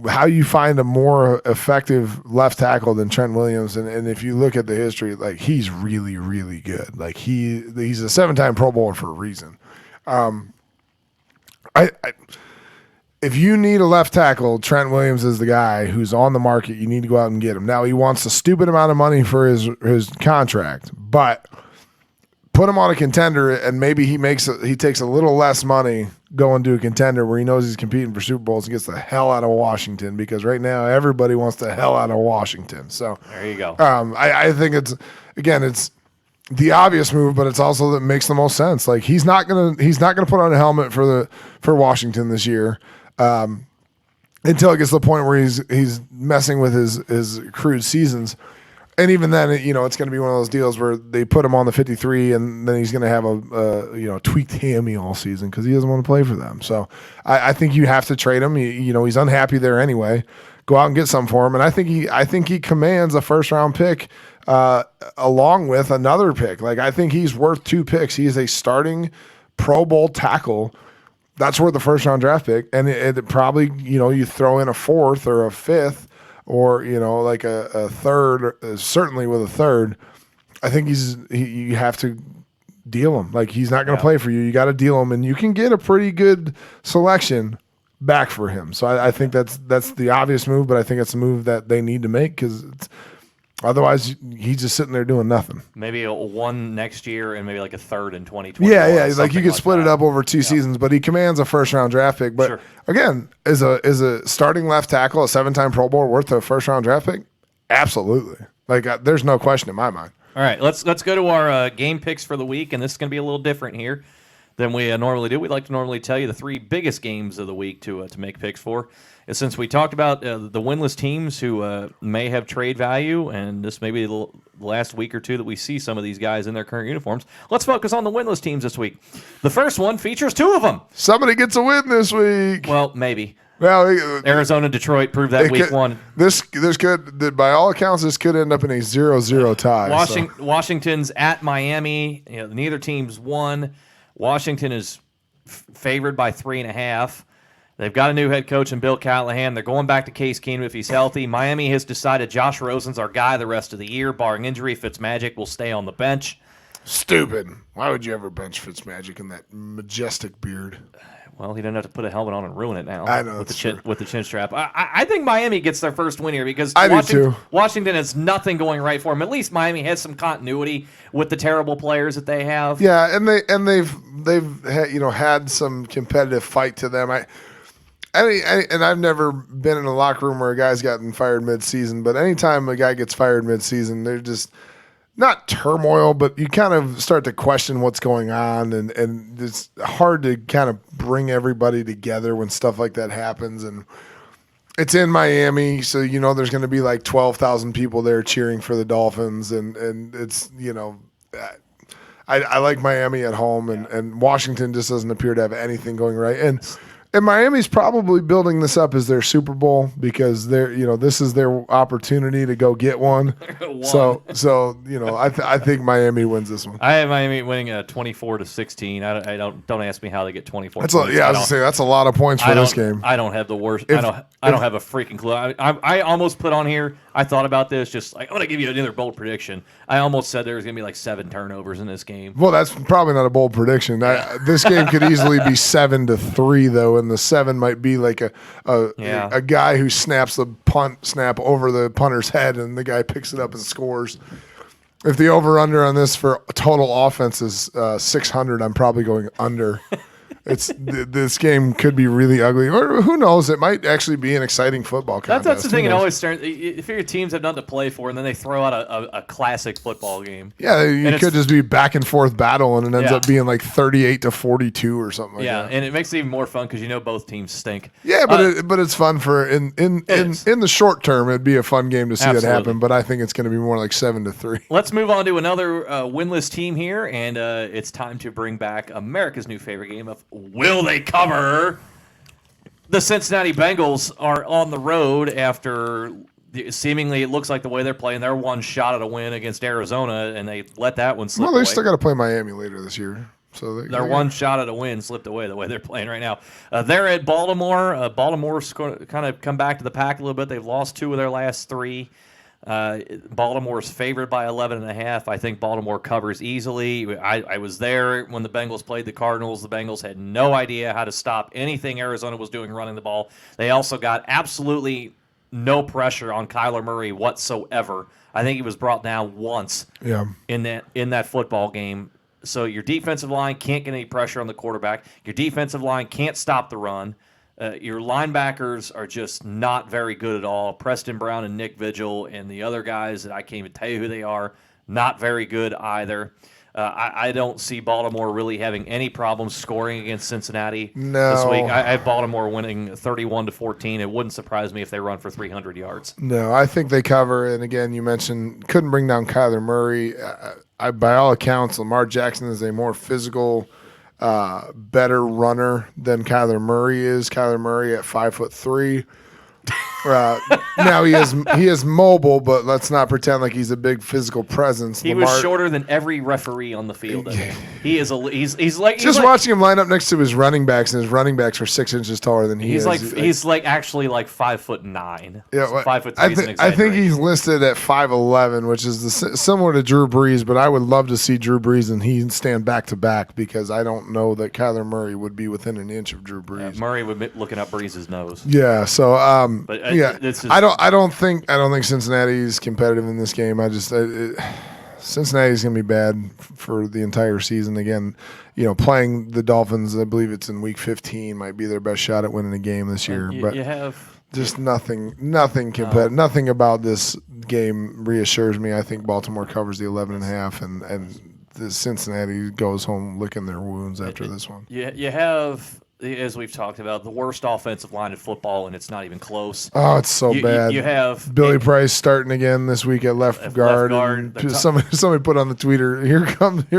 how you find a more effective left tackle than Trent Williams, and if you look at the history, like he's really, really good. Like he's a 7-time Pro Bowler for a reason. If you need a left tackle, Trent Williams is the guy who's on the market. You need to go out and get him. Now he wants a stupid amount of money for his contract, but put him on a contender, and maybe he takes a little less money going to a contender where he knows he's competing for Super Bowls and gets the hell out of Washington, because right now everybody wants the hell out of Washington. So there you go. I think it's the obvious move, but it's also that makes the most sense. Like he's not gonna put on a helmet for Washington this year until it gets to the point where he's messing with his accrued seasons. And even then, it's going to be one of those deals where they put him on the 53, and then he's going to have a tweaked hammy all season because he doesn't want to play for them. So I think you have to trade him. He's unhappy there anyway. Go out and get some for him, and I think he commands a 1st-round pick along with another pick. Like I think he's worth 2 picks. He is a starting Pro Bowl tackle. That's worth the 1st-round draft pick, and it probably you throw in a 4th or a 5th. Or like a 3rd, certainly with a 3rd, I think you have to deal him. Like he's not going to play for you. You got to deal him, and you can get a pretty good selection back for him. So I think that's the obvious move, but I think it's a move that they need to make because otherwise he's just sitting there doing nothing. Maybe a 1 next year and maybe like a 3rd in 2020. Yeah. Like you could split it up over 2 seasons, but he commands a 1st-round draft pick. But again, is a starting left tackle, a 7-time Pro Bowler, worth a 1st-round draft pick? Absolutely. Like there's no question in my mind. All right, let's go to our game picks for the week, and this is going to be a little different here than we normally do. We'd like to normally tell you the 3 biggest games of the week to make picks for. And since we talked about the winless teams who may have trade value, and this may be the last week or 2 that we see some of these guys in their current uniforms, let's focus on the winless teams this week. The first one features 2 of them. Somebody gets a win this week. Well, maybe. Well, Arizona, Detroit proved that week 1. This could, by all accounts, this could end up in a 0-0 tie. Washington's at Miami. Neither team's won. Washington is favored by 3.5. They've got a new head coach in Bill Callahan. They're going back to Case Keenum if he's healthy. Miami has decided Josh Rosen's our guy the rest of the year. Barring injury, Fitzmagic will stay on the bench. Stupid. Why would you ever bench Fitzmagic in that majestic beard? Well, he doesn't have to put a helmet on and ruin it now. I know with the chin strap. I think Miami gets their first win here because Washington has nothing going right for them. At least Miami has some continuity with the terrible players that they have. Yeah, and they've had some competitive fight to them. And I've never been in a locker room where a guy's gotten fired mid-season, but anytime a guy gets fired mid-season, they're just not turmoil, but you kind of start to question what's going on, and it's hard to kind of bring everybody together when stuff like that happens. And it's in Miami, so there's going to be like 12,000 people there cheering for the Dolphins, and it's I like Miami at home, and Washington just doesn't appear to have anything going right. And Miami's probably building this up as their Super Bowl because this is their opportunity to go get one. So I think Miami wins this one. I have Miami winning 24-16. I don't ask me how they get 24. That's I was gonna say that's a lot of points for this game. I don't have the worst. I don't have a freaking clue. I almost put on here. I thought about this, just like I'm gonna give you another bold prediction. I almost said there was gonna be like 7 turnovers in this game. Well, that's probably not a bold prediction. This game could easily be 7-3 though, and the 7 might be like a guy who snaps the punt snap over the punter's head, and the guy picks it up and scores. If the over/under on this for total offense is 600, I'm probably going under. This game could be really ugly, or who knows? It might actually be an exciting football contest. That's the thing. It always starts. If your teams have nothing to play for, and then they throw out a classic football game. Yeah, you could just be back and forth battle, and it ends up being like 38-42 or something like that. Yeah, and it makes it even more fun because both teams stink. Yeah, but it's fun for in the short term. It'd be a fun game to see that happen. But I think it's going to be more like 7-3. Let's move on to another winless team here, and it's time to bring back America's new favorite game of Will They Cover? The Cincinnati Bengals are on the road after seemingly it looks like the way they're playing. They're one shot at a win against Arizona, and they let that one slip away. Well, they still got to play Miami later this year. So they're one shot at a win slipped away the way they're playing right now. They're at Baltimore. Baltimore's kind of come back to the pack a little bit. They've lost 2 of their last 3. Baltimore's favored by 11.5. I think Baltimore covers easily. I was there when the Bengals played the Cardinals. The Bengals had no idea how to stop anything Arizona was doing running the ball. They also got absolutely no pressure on Kyler Murray whatsoever. I think he was brought down once in that football game. So your defensive line can't get any pressure on the quarterback. Your defensive line can't stop the run. Your linebackers are just not very good at all. Preston Brown and Nick Vigil and the other guys that I can't even tell you who they are, not very good either. I don't see Baltimore really having any problems scoring against Cincinnati this week. I have Baltimore winning 31-14. It wouldn't surprise me if they run for 300 yards. No, I think they cover. And again, you mentioned couldn't bring down Kyler Murray. By all accounts, Lamar Jackson is a more physical, better runner than Kyler Murray is. Kyler Murray at 5'3". Now he is mobile, but let's not pretend like he's a big physical presence. He was shorter than every referee on the field. He's watching him line up next to his running backs, and his running backs are 6 inches taller than he is. He's actually 5'9". Yeah, well, 5'3". I think he's listed at 5'11", which is similar to Drew Brees. But I would love to see Drew Brees and he back to back because I don't know that Kyler Murray would be within an inch of Drew Brees. Murray would be looking up Brees' nose. Yeah, so Just, I don't think Cincinnati's competitive in this game. Cincinnati's going to be bad for the entire season. Again, playing the Dolphins, I believe it's in week 15, might be their best shot at winning a game this year. But you have just nothing competitive. Nothing about this game reassures me. I think Baltimore covers the 11.5, and the Cincinnati goes home licking their wounds after this one. You have, as we've talked about, the worst offensive line in football, and it's not even close. Oh, it's so bad. You have Billy Price starting again this week at left guard. Somebody put on the tweeter, here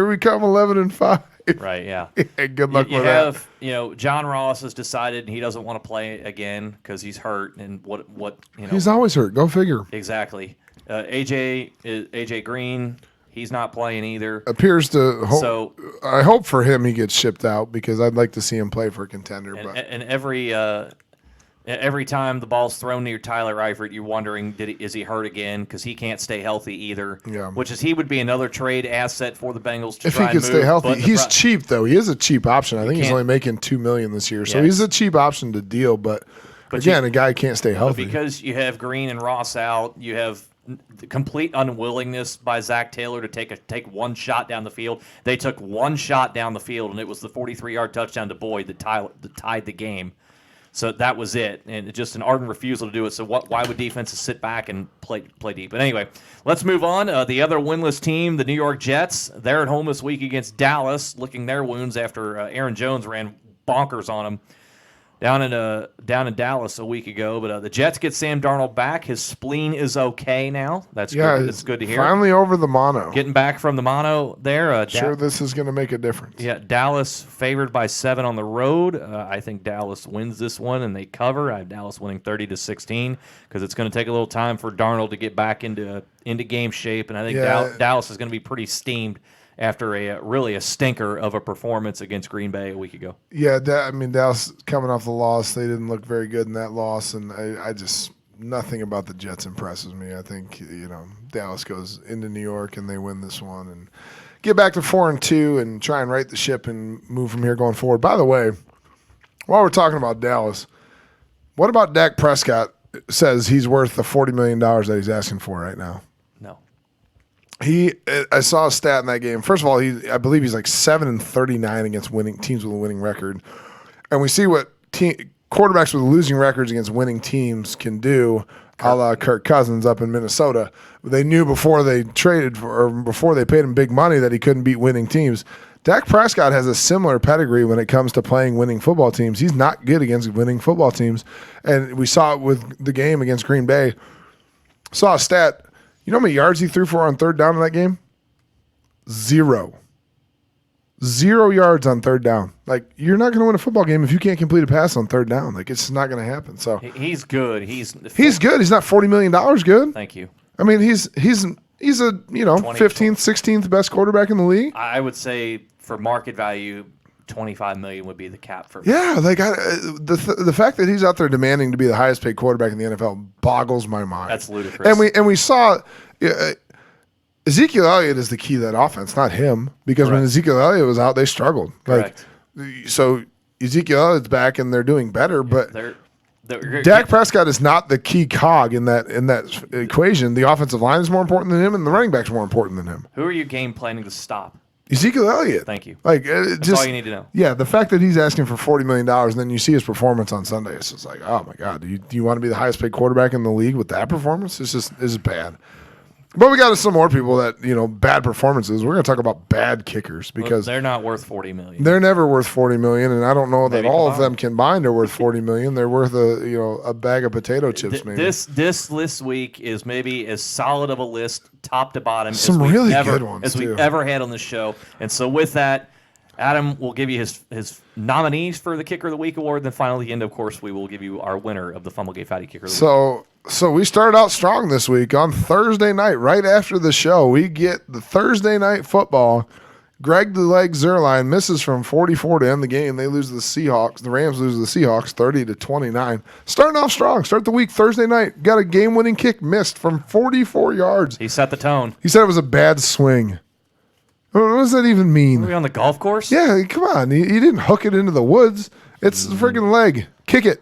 we come, 11-5. Right, yeah. Good luck with that. You have, John Ross has decided he doesn't want to play again because he's hurt, and what he's always hurt. Go figure. Exactly. AJ Green. He's not playing either. Appears to. I hope for him he gets shipped out because I'd like to see him play for a contender. And every time the ball's thrown near Tyler Eifert, you're wondering, is he hurt again? Because he can't stay healthy either. Yeah. He would be another trade asset for the Bengals if he could stay healthy. He's cheap though. He is a cheap option. I think he's only making $2 million this year, so he's a cheap option to deal. But again, a guy can't stay healthy because you have Green and Ross out. You have the complete unwillingness by Zach Taylor to take one shot down the field. They took one shot down the field, and it was the 43-yard touchdown to Boyd that tied the game. So that was it, and just an ardent refusal to do it. So why would defenses sit back and play deep? But anyway, let's move on. The other winless team, the New York Jets, they're at home this week against Dallas, licking their wounds after Aaron Jones ran bonkers on them down in Dallas a week ago. But the Jets get Sam Darnold back. His spleen is okay now. That's good. That's good to hear. Finally over the mono. Getting back from the mono there. Sure, this is going to make a difference. Yeah, Dallas favored by 7 on the road. I think Dallas wins this one and they cover. I have Dallas winning 30-16 because it's going to take a little time for Darnold to get back into game shape, and I think Dallas is going to be pretty steamed after a stinker of a performance against Green Bay a week ago. Yeah, Dallas coming off the loss, they didn't look very good in that loss, and I just nothing about the Jets impresses me. I think Dallas goes into New York and they win this one and get back to 4-2 and try and right the ship and move from here going forward. By the way, while we're talking about Dallas, what about Dak Prescott says he's worth the $40 million that he's asking for right now? No. I saw a stat in that game. First of all, I believe he's like 7-39 against winning teams with a winning record, and we see what quarterbacks with losing records against winning teams can do, a la Kirk Cousins up in Minnesota. They knew before they traded or before they paid him big money that he couldn't beat winning teams. Dak Prescott has a similar pedigree when it comes to playing winning football teams. He's not good against winning football teams, and we saw it with the game against Green Bay. Saw a stat. You know how many yards he threw for on third down in that game? 0. 0 yards on third down. Like, you're not going to win a football game if you can't complete a pass on third down. Like, it's not going to happen. So he's good. He's good. He's not $40 million good. Thank you. I mean, he's a 15th, 16th best quarterback in the league. I would say for market value, $25 million would be the cap for. Yeah, like the fact that he's out there demanding to be the highest paid quarterback in the NFL boggles my mind. That's ludicrous. And we saw Ezekiel Elliott is the key to that offense, not him. Because when Ezekiel Elliott was out, they struggled. Correct. So Ezekiel Elliott's back and they're doing better, but they're Dak Prescott is not the key cog in that equation. The offensive line is more important than him, and the running back's more important than him. Who are you game planning to stop? Ezekiel Elliott. Thank you. Like That's all you need to know. Yeah, the fact that he's asking for $40 million and then you see his performance on Sunday, it's just like, oh my God, do you want to be the highest paid quarterback in the league with that performance? It's bad. But we got some more people that, bad performances. We're going to talk about bad kickers because they're not worth $40 million. They're never worth $40 million, and I don't know that all of them combined. combined are worth $40 million. They're worth a bag of potato chips, maybe. This list week is maybe as solid of a list, top to bottom, some as really ever, good ones as too. we've ever had on the show. And so with that, Adam will give you his nominees for the Kicker of the Week award. Then finally, at the end, of course, we will give you our winner of the Fumblegate Fatty Kicker of the Week. So we started out strong this week. On Thursday night, right after the show, we get the Thursday night football. Greg the Leg Zerline misses from 44 to end the game. They lose to the Seahawks. The Rams lose to the Seahawks 30-29. Starting off strong. Start the week Thursday night. Got a game-winning kick missed from 44 yards. He set the tone. He said it was a bad swing. What does that even mean? Are we on the golf course? Yeah, come on. He didn't hook it into the woods. It's the freaking leg. Kick it.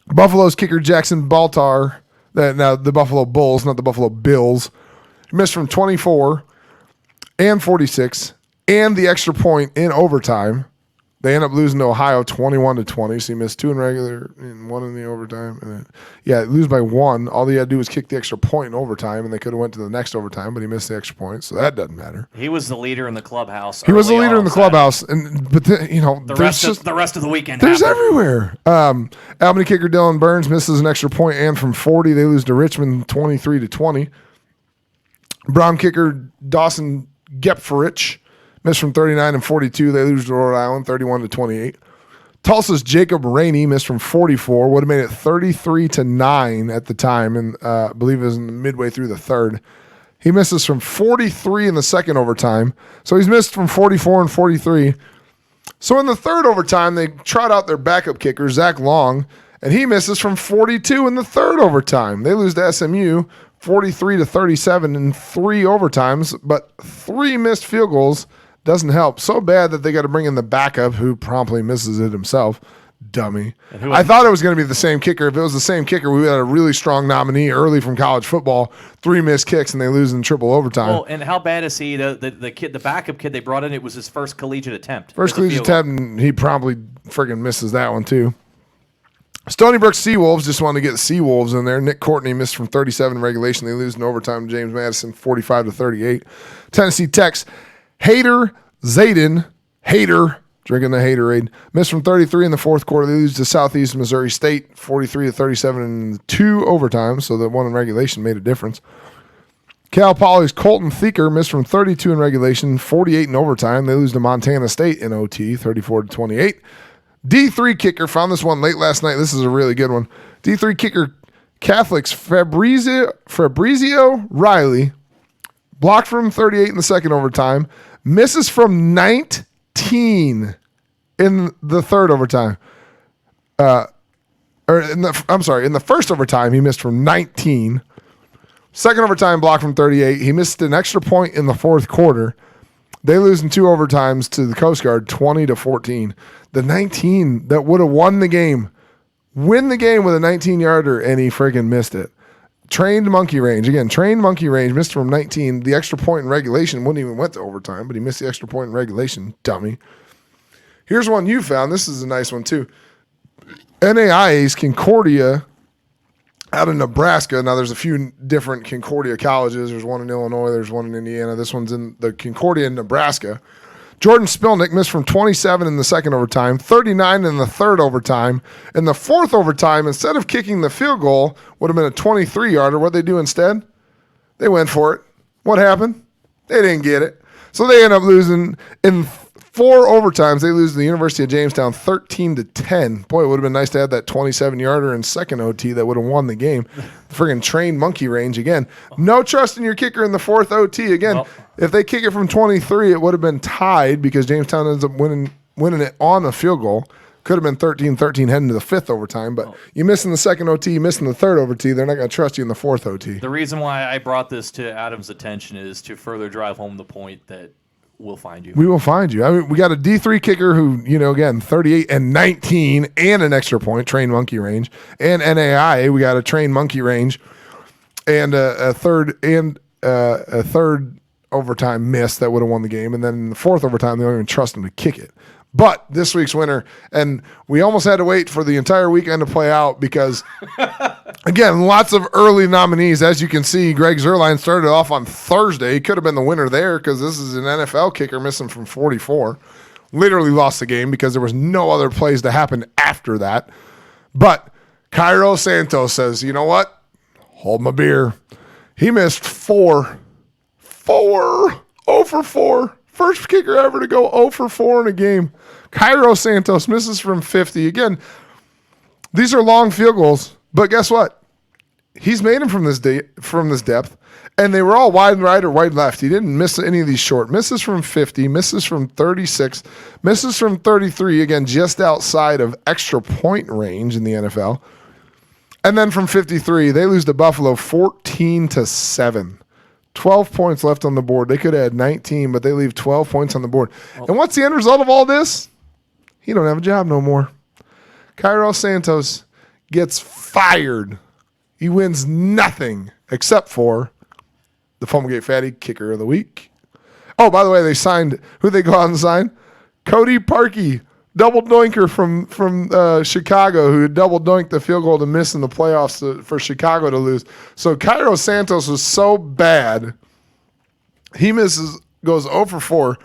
Buffalo's kicker Jackson Baltar. Now the Buffalo Bulls, not the Buffalo Bills. Missed from 24 and 46 and the extra point in overtime. They end up losing to Ohio 21-20. So he missed 2 in regular and 1 in the overtime. And then, lose by 1. All he had to do was kick the extra point in overtime, and they could have went to the next overtime, but he missed the extra point, so that doesn't matter. He was the leader in the clubhouse. He was the leader in the clubhouse, but the rest of the weekend. There's everywhere. Albany kicker Dylan Burns misses an extra point, and from 40 they lose to Richmond 23-20. Brown kicker Dawson Gepferich missed from 39 and 42. They lose to Rhode Island 31-28. Tulsa's Jacob Rainey missed from 44. Would have made it 33-9 at the time, and I believe it was midway through the third. He misses from 43 in the second overtime. So he's missed from 44 and 43. So in the third overtime, they trot out their backup kicker, Zach Long, and he misses from 42 in the third overtime. They lose to SMU 43-37 in 3 overtimes, but 3 missed field goals doesn't help. So bad that they got to bring in the backup, who promptly misses it himself. Dummy. I thought it was going to be the same kicker. If it was the same kicker, we had a really strong nominee early from college football. 3 missed kicks, and they lose in triple overtime. Well, and how bad is he? The kid, the backup kid they brought in, it was his first collegiate attempt. First collegiate attempt, and he promptly friggin' misses that one too. Stony Brook Seawolves, just wanted to get the Seawolves in there. Nick Courtney missed from 37 in regulation. They lose in overtime to James Madison, 45-38. Tennessee Tech's Hater Zayden, drinking the Haterade, missed from 33 in the fourth quarter. They lose to Southeast Missouri State, 43-37 in 2 overtimes, so the one in regulation made a difference. Cal Poly's Colton Thieker missed from 32 in regulation, 48 in overtime. They lose to Montana State in OT, 34-28. D3 kicker, found this one late last night. This is a really good one. D3 kicker Catholic's Fabrizio Riley blocked from 38 in the second overtime, misses from 19 in the third overtime. In the first overtime, he missed from 19. Second overtime, blocked from 38. He missed an extra point in the fourth quarter. They lose in 2 overtimes to the Coast Guard, 20-14. The 19 that would have won the game, win the game with a 19-yarder, and he freaking missed it. Trained monkey range. Again, trained monkey range, missed from 19. The extra point in regulation wouldn't even went to overtime, but he missed the extra point in regulation. Dummy. Here's one you found. This is a nice one, too. NAIA's Concordia out of Nebraska. Now, there's a few different Concordia colleges. There's one in Illinois. There's one in Indiana. This one's in the Concordia in Nebraska. Jordan Spilnick missed from 27 in the second overtime, 39 in the third overtime. In the fourth overtime, instead of kicking the field goal, would have been a 23-yarder. What did they do instead? They went for it. What happened? They didn't get it. So they end up losing in 4 overtimes. They lose to the University of Jamestown 13-10. Boy, it would have been nice to have that 27-yarder in second OT that would have won the game. Friggin' trained monkey range again. No trust in your kicker in the fourth OT. Again, if they kick it from 23, it would have been tied because Jamestown ends up winning it on a field goal. Could have been 13-13 heading to the fifth overtime, but you miss in the second OT, you miss in the third OT, they're not going to trust you in the fourth OT. The reason why I brought this to Adam's attention is to further drive home the point that we'll find you. We will find you. I mean, we got a D3 kicker who, again, 38 and 19 and an extra point, trained monkey range, and NAIA, we got a trained monkey range and a third overtime miss that would have won the game, and then in the fourth overtime, they don't even trust him to kick it. But this week's winner, and we almost had to wait for the entire weekend to play out because, again, lots of early nominees. As you can see, Greg Zerline started off on Thursday. He could have been the winner there because this is an NFL kicker missing from 44. Literally lost the game because there was no other plays to happen after that. But Cairo Santos says, you know what? Hold my beer. He missed 4. 0 for 4. First kicker ever to go 0 for 4 in a game. Cairo Santos misses from 50. Again, these are long field goals, but guess what? He's made them from this depth, and they were all wide right or wide left. He didn't miss any of these short. Misses from 50, misses from 36, misses from 33, again, just outside of extra point range in the NFL. And then from 53, they lose to Buffalo 14-7. 12 points left on the board. They could have had 19, but they leave 12 points on the board. And what's the end result of all this? He don't have a job no more. Cairo Santos gets fired. He wins nothing except for the Fumblegate Fatty Kicker of the Week. Oh, by the way, they signed, who they go out and sign? Cody Parkey, double doinker from Chicago, who double doinked the field goal to miss in the playoffs for Chicago to lose. So Cairo Santos was so bad, he goes 0 for 4,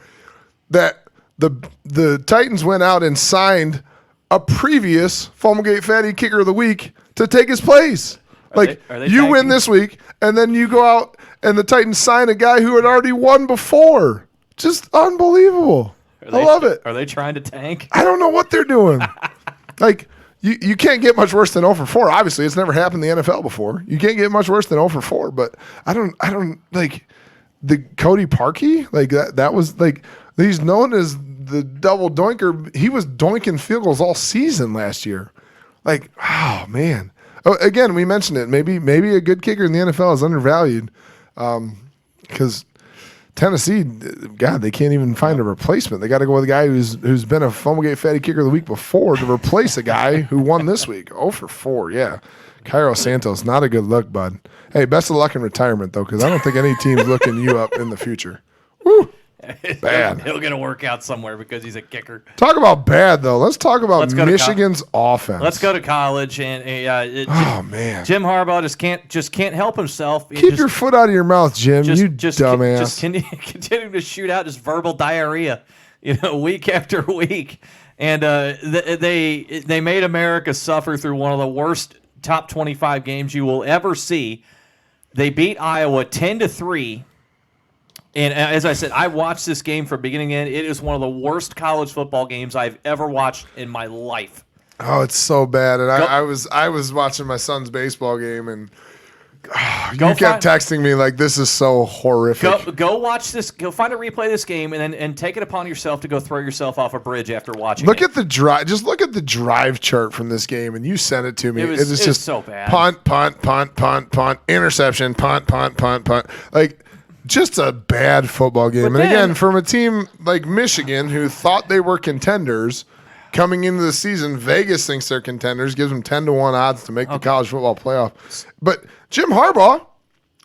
that the Titans went out and signed a previous Fumblegate Fatty Kicker of the Week to take his place. Are they you win this week, and then you go out and the Titans sign a guy who had already won before. Just unbelievable. I love it. Are they trying to tank? I don't know what they're doing. You can't get much worse than 0 for 4. Obviously, it's never happened in the NFL before. You can't get much worse than 0 for 4. But I don't like the Cody Parkey. That was he's known as the double doinker. He was doinking field goals all season last year. Oh man. Oh, again, we mentioned it. Maybe a good kicker in the NFL is undervalued because. Tennessee, God, they can't even find a replacement. They got to go with a guy who's been a Fumblegate Fatty Kicker of the Week before to replace a guy who won this week. 0 for 4, yeah. Cairo Santos, not a good look, bud. Hey, best of luck in retirement, though, because I don't think any team's looking you up in the future. Woo. Bad. He'll get a workout somewhere because he's a kicker. Talk about bad, though. Let's talk about Let's go to Michigan's offense. Let's go to college, and man. Jim Harbaugh just can't help himself. Keep your foot out of your mouth, Jim. You dumbass. Just continue to shoot out just verbal diarrhea, week after week. And they made America suffer through one of the worst top 25 games you will ever see. They beat Iowa 10-3. And as I said, I watched this game from beginning to end. It is one of the worst college football games I've ever watched in my life. Oh, it's so bad. And I was watching my son's baseball game, and you kept texting me like, this is so horrific. Go watch this. Go find a replay of this game, and take it upon yourself to go throw yourself off a bridge after watching Look it. at the drive. Just look at the drive chart from this game, and you sent it to me. It was just so bad. Punt, punt, punt, punt, punt, interception, punt, punt, punt, punt. Like, just a bad football game. And again, from a team like Michigan who thought they were contenders coming into the season, Vegas thinks they're contenders, gives them 10-1 odds to make the college football playoff. But Jim Harbaugh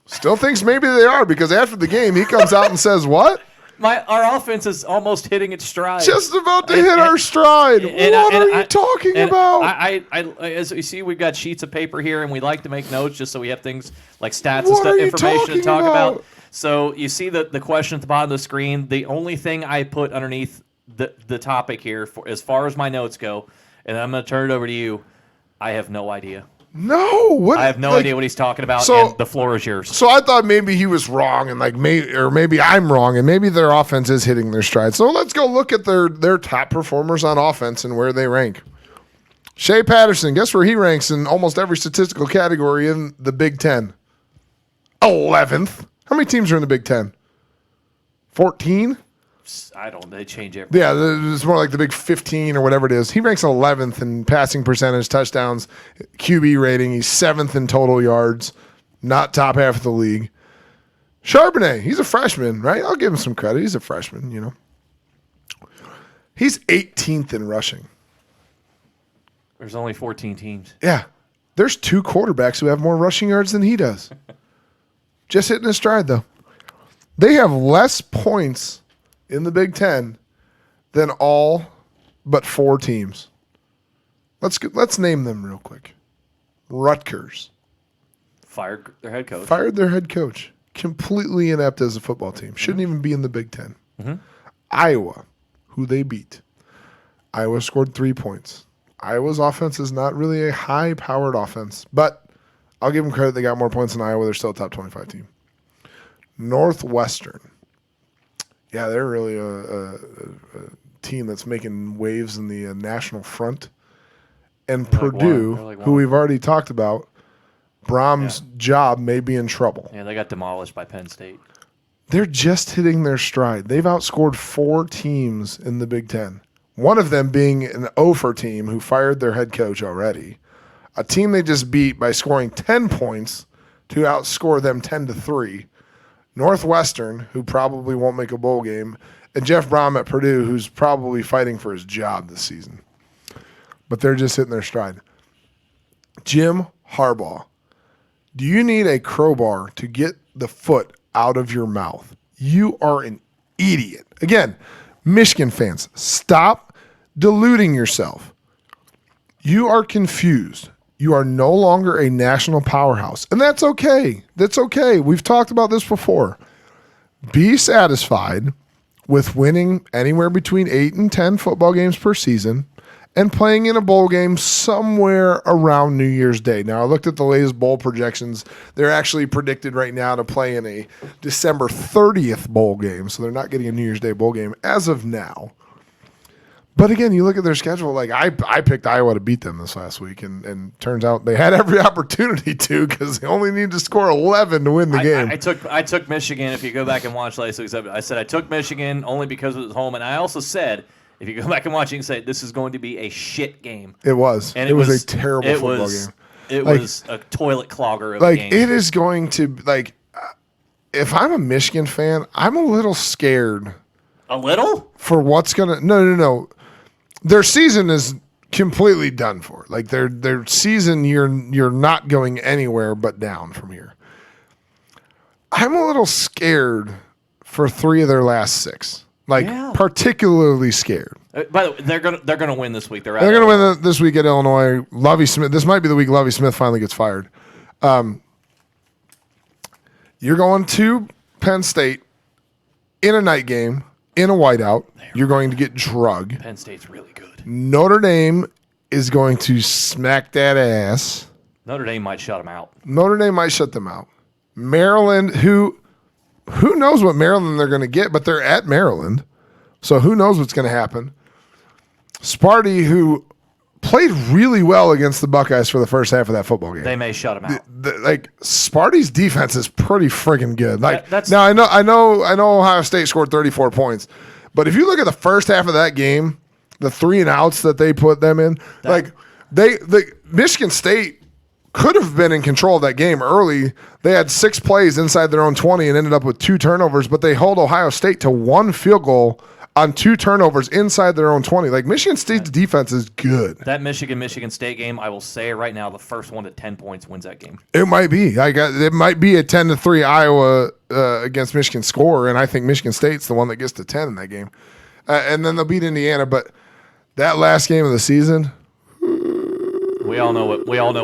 still thinks maybe they are, because after the game he comes out and says, what? Our offense is almost hitting its stride. Just about to hit our stride. What are you talking about? As you see, we've got sheets of paper here, and we like to make notes just so we have things like stats and stuff, information to talk about. So you see the question at the bottom of the screen. The only thing I put underneath the topic here, as far as my notes go, and I'm going to turn it over to you, I have no idea. I have no idea what he's talking about, and the floor is yours. So I thought maybe he was wrong, and maybe I'm wrong, and maybe their offense is hitting their stride. So let's go look at their top performers on offense and where they rank. Shea Patterson, guess where he ranks in almost every statistical category in the Big Ten? 11th. How many teams are in the Big Ten? 14? They change everything. Yeah, it's more like the Big 15 or whatever it is. He ranks 11th in passing percentage, touchdowns, QB rating. He's 7th in total yards, not top half of the league. Charbonnet, he's a freshman, right? I'll give him some credit. He's a freshman, He's 18th in rushing. There's only 14 teams. Yeah. There's 2 quarterbacks who have more rushing yards than he does. Just hitting his stride, though. They have less points in the Big Ten than all but 4 teams. Let's name them real quick. Rutgers. Fired their head coach. Completely inept as a football team. Shouldn't even be in the Big Ten. Mm-hmm. Iowa, who they beat. Iowa scored 3 points. Iowa's offense is not really a high-powered offense, but I'll give them credit. They got more points than Iowa. They're still a top 25 team. Northwestern. Yeah, they're really a team that's making waves in the national front. And they're Purdue, who we've already talked about, Brahm's job may be in trouble. Yeah, they got demolished by Penn State. They're just hitting their stride. They've outscored 4 teams in the Big Ten. One of them being an Ofer team who fired their head coach already. A team they just beat by scoring 10 points to outscore them 10-3. Northwestern, who probably won't make a bowl game, and Jeff Brom at Purdue, who's probably fighting for his job this season. But they're just hitting their stride. Jim Harbaugh, do you need a crowbar to get the foot out of your mouth? You are an idiot. Again, Michigan fans, stop deluding yourself. You are confused. You are no longer a national powerhouse. And that's okay. That's okay. We've talked about this before. Be satisfied with winning anywhere between 8 and 10 football games per season and playing in a bowl game somewhere around New Year's Day. Now, I looked at the latest bowl projections. They're actually predicted right now to play in a December 30th bowl game, so they're not getting a New Year's Day bowl game as of now. But again, you look at their schedule, like I picked Iowa to beat them this last week, and turns out they had every opportunity to, because they only need to score 11 to win the game. I took Michigan. If you go back and watch last week's episode, I said I took Michigan only because it was home, and I also said, if you go back and watch, you can say this is going to be a shit game. It was. And it was a terrible football game. It was a toilet clogger of a game. It is going to, if I'm a Michigan fan, I'm a little scared. A little? For what's going to, no. Their season is completely done for. Like their season, you're not going anywhere but down from here. I'm a little scared for 3 of their last 6. Yeah. Particularly scared. By the way, they're gonna win this week. They're going to win this week at Illinois. Lovie Smith. This might be the week Lovie Smith finally gets fired. You're going to Penn State in a night game, in a whiteout. You're going to get drugged. Penn State's really good. Notre Dame is going to smack that ass. Notre Dame might shut them out. Notre Dame might shut them out. Maryland, who knows what Maryland they're going to get, but they're at Maryland. So who knows what's going to happen. Sparty, who played really well against the Buckeyes for the first half of that football game. They may shut them out. Sparty's defense is pretty friggin' good. That's now I know Ohio State scored 34 points, but if you look at the first half of that game, the 3 and outs that they put them in, Michigan State could have been in control of that game early. They had 6 plays inside their own 20 and ended up with 2 turnovers, but they hold Ohio State to 1 field goal on 2 turnovers inside their own 20. Michigan State's defense is good. That Michigan State game, I will say right now, the first one to 10 points wins that game. It might be. It might be a 10-3 Iowa against Michigan score, and I think Michigan State's the one that gets to 10 in that game. And then they'll beat Indiana. But that last game of the season, we all know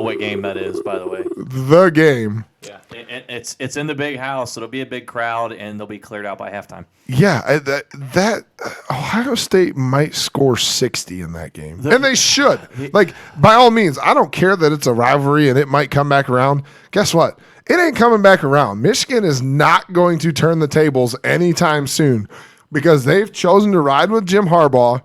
what game that is. By the way, the game. Yeah, it's in the big house. It'll be a big crowd, and they'll be cleared out by halftime. Yeah, that Ohio State might score 60 in that game, and they should. By all means, I don't care that it's a rivalry and it might come back around. Guess what? It ain't coming back around. Michigan is not going to turn the tables anytime soon because they've chosen to ride with Jim Harbaugh.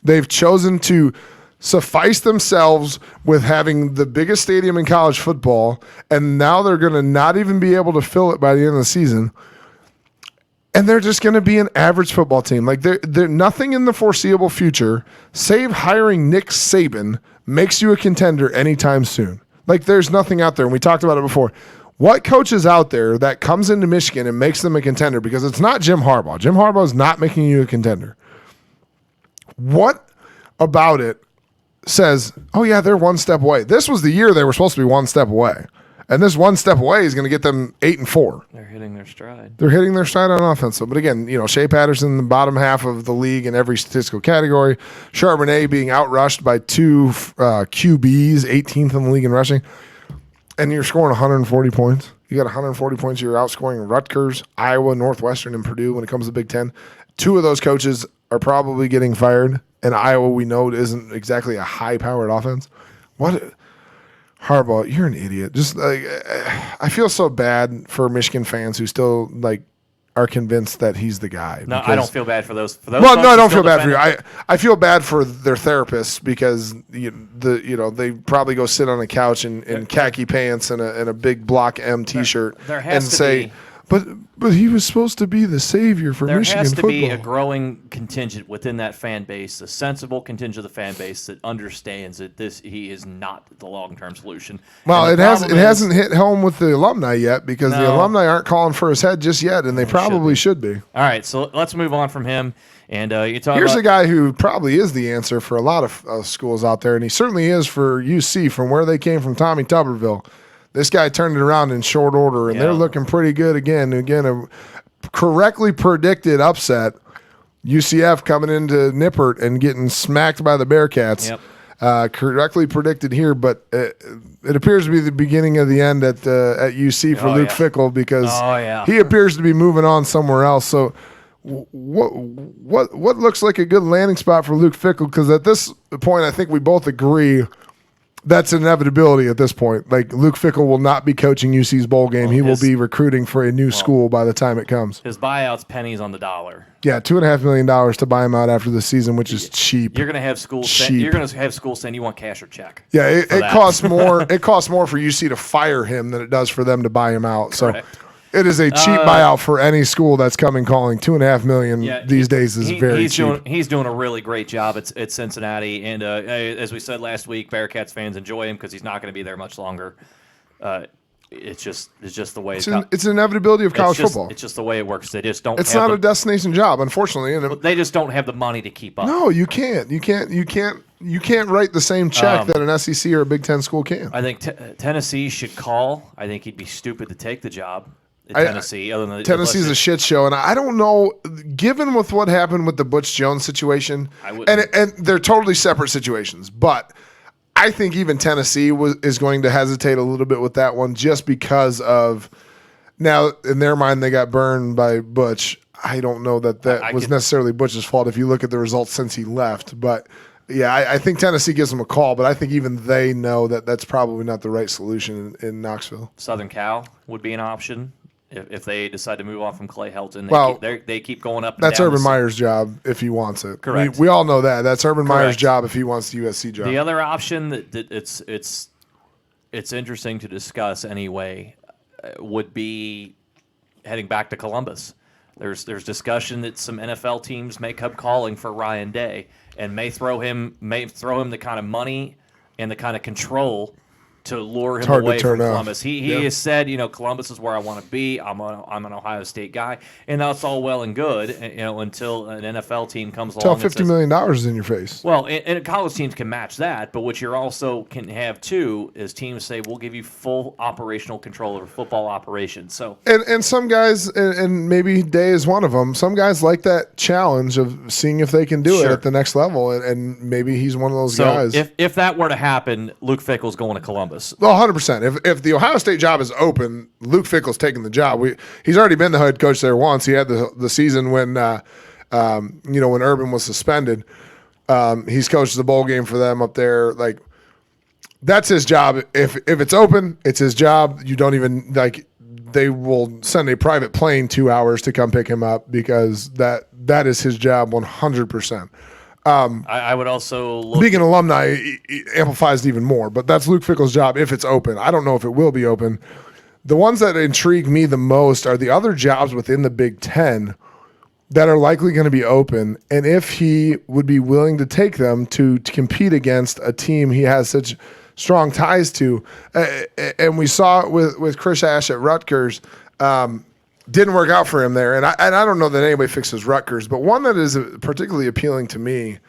They've chosen to suffice themselves with having the biggest stadium in college football, and now they're going to not even be able to fill it by the end of the season. And they're just going to be an average football team. They're nothing in the foreseeable future, save hiring Nick Saban, makes you a contender anytime soon. There's nothing out there, and we talked about it before. What coach is out there that comes into Michigan and makes them a contender? Because it's not Jim Harbaugh. Jim Harbaugh is not making you a contender. What about it says, oh, yeah, they're 1 step away? This was the year they were supposed to be 1 step away. And this 1 step away is going to get them 8-4. They're hitting their stride. They're hitting their stride on offense. But again, Shea Patterson in the bottom half of the league in every statistical category. Charbonnet being outrushed by 2 QBs, 18th in the league in rushing. And you're scoring 140 points. You got 140 points. You're outscoring Rutgers, Iowa, Northwestern, and Purdue when it comes to Big Ten. 2 of those coaches are probably getting fired. And Iowa, we know, isn't exactly a high-powered offense. Harbaugh, you're an idiot. I feel so bad for Michigan fans who still are convinced that he's the guy. No, I don't feel bad for those. Well, no, I don't feel bad for you. I feel bad for their therapists because they probably go sit on a couch in khaki pants and a big Block M T-shirt and say, But he was supposed to be the savior for Michigan football. There has to be a growing contingent within that fan base, a sensible contingent of the fan base that understands that he is not the long-term solution. Well, it hasn't hit home with the alumni yet because the alumni aren't calling for his head just yet, and they probably should be. All right, so let's move on from him. And here's a guy who probably is the answer for a lot of schools out there, and he certainly is for UC from where they came from, Tommy Tuberville. This guy turned it around in short order, and they're looking pretty good again. Again, a correctly predicted upset. UCF coming into Nippert and getting smacked by the Bearcats. Yep. Correctly predicted here, but it appears to be the beginning of the end at UC for Luke Fickell because he appears to be moving on somewhere else. So what looks like a good landing spot for Luke Fickell? Because at this point, I think we both agree that's an inevitability at this point. Luke Fickell will not be coaching UC's bowl game. He will be recruiting for a new school by the time it comes. His buyout's pennies on the dollar. Yeah, $2.5 million to buy him out after the season, which is cheap. You're going to have schools saying you want cash or check. Yeah, it costs more. It costs more for UC to fire him than it does for them to buy him out. Correct. So it is a cheap buyout for any school that's coming calling. $2.5 million these days is very cheap. He's doing a really great job at Cincinnati, and as we said last week, Bearcats fans enjoy him because he's not going to be there much longer. It's just the way it's an inevitability of college football. It's just the way it works. They just don't. It's not a destination job, unfortunately. And they just don't have the money to keep up. No, you can't. You can't write the same check that an SEC or a Big Ten school can. I think Tennessee should call. I think he'd be stupid to take the job. Tennessee. Other than Tennessee's a shit show, and I don't know. Given with what happened with the Butch Jones situation, and they're totally separate situations, but I think even Tennessee is going to hesitate a little bit with that one, just because of now in their mind they got burned by Butch. I don't know that was necessarily Butch's fault if you look at the results since he left, but. Yeah, I think Tennessee gives them a call, but I think even they know that that's probably not the right solution in Knoxville. Southern Cal would be an option if they decide to move on from Clay Helton. They keep going up and that's down. Urban Meyer's job if he wants it. Correct. We all know that. That's Urban Meyer's job if he wants the USC job. The other option that it's interesting to discuss anyway would be heading back to Columbus. There's discussion that some NFL teams may come calling for Ryan Day and may throw him the kind of money and the kind of control to lure him away from Columbus. He has said, Columbus is where I want to be. I'm an Ohio State guy, and that's all well and good, until an NFL team comes along. Until $50 million is in your face. Well, and college teams can match that, but what you also can have too is teams say, we'll give you full operational control over football operations. So and some guys, and maybe Day is one of them. Some guys like that challenge of seeing if they can do it at the next level, and maybe he's one of those guys. If that were to happen, Luke Fickell's going to Columbus. Well, 100%. If the Ohio State job is open, Luke Fickell's taking the job. He's already been the head coach there once. He had the season when when Urban was suspended. He's coached the bowl game for them up there. Like, that's his job. If it's open, it's his job. You don't even they will send a private plane 2 hours to come pick him up because that is his job 100%. I would also being an alumni amplifies it even more, but that's Luke Fickell's job if it's open. I don't know if it will be open. The ones that intrigue me the most are the other jobs within the Big Ten that are likely going to be open, and if he would be willing to take them to compete against a team he has such strong ties to. And we saw it with Chris Ash at Rutgers. Didn't work out for him there, and I don't know that anybody fixes Rutgers, but one that is particularly appealing to me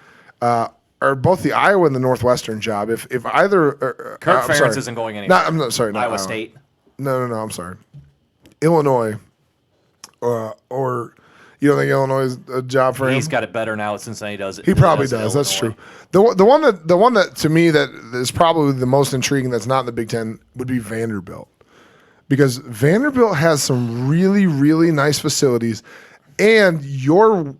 are both the Iowa and the Northwestern job. If either Kirk Ferentz isn't going anywhere. I'm not sorry. Iowa State. No. I'm sorry. Illinois, or you don't think Illinois is a job for him? He's got it better now since he does it. He probably does. That's true. The one that to me that is probably the most intriguing that's not in the Big Ten would be Vanderbilt. Because Vanderbilt has some really, really nice facilities, and your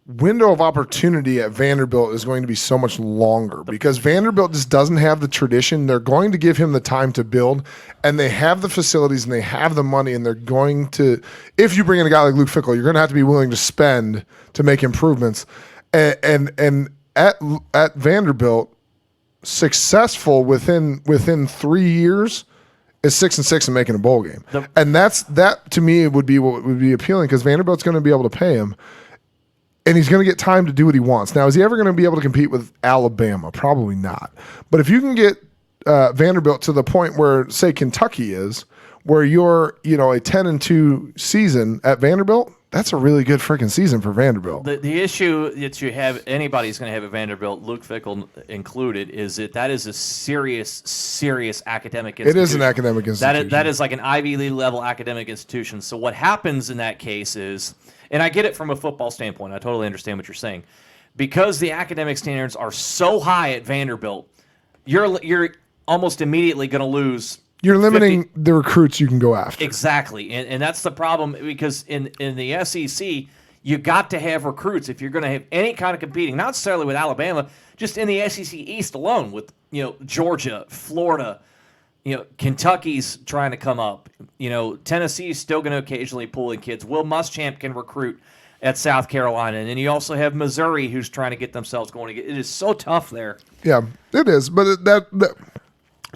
window of opportunity at Vanderbilt is going to be so much longer because Vanderbilt just doesn't have the tradition. They're going to give him the time to build, and they have the facilities, and they have the money, and they're going to – if you bring in a guy like Luke Fickell, you're going to have to be willing to spend to make improvements. And at Vanderbilt, successful within 3 years – is 6-6 and making a bowl game. And that to me would be what would be appealing because Vanderbilt's going to be able to pay him and he's going to get time to do what he wants. Now, is he ever going to be able to compete with Alabama? Probably not. But if you can get Vanderbilt to the point where, say, Kentucky is, where you're, a 10-2 season at Vanderbilt, that's a really good freaking season for Vanderbilt. The issue that you have, anybody's going to have at Vanderbilt, Luke Fickell included, is that is a serious academic institution. It is an academic institution. That is like an Ivy League level academic institution. So what happens in that case is, and I get it from a football standpoint, I totally understand what you're saying, because the academic standards are so high at Vanderbilt, you're almost immediately going to lose. You're limiting the recruits you can go after. Exactly. And that's the problem because in the SEC, you got to have recruits if you're going to have any kind of competing, not necessarily with Alabama, just in the SEC East alone with, Georgia, Florida, Kentucky's trying to come up. Tennessee's still going to occasionally pull in kids. Will Muschamp can recruit at South Carolina. And then you also have Missouri who's trying to get themselves going. It is so tough there. Yeah, it is. But that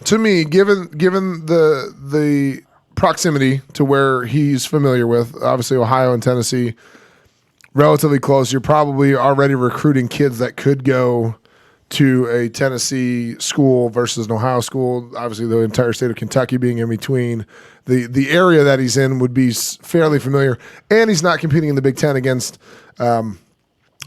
to me, given the proximity to where he's familiar with, obviously Ohio and Tennessee, relatively close, you're probably already recruiting kids that could go to a Tennessee school versus an Ohio school. Obviously, the entire state of Kentucky being in between. The area that he's in would be fairly familiar, and he's not competing in the Big Ten against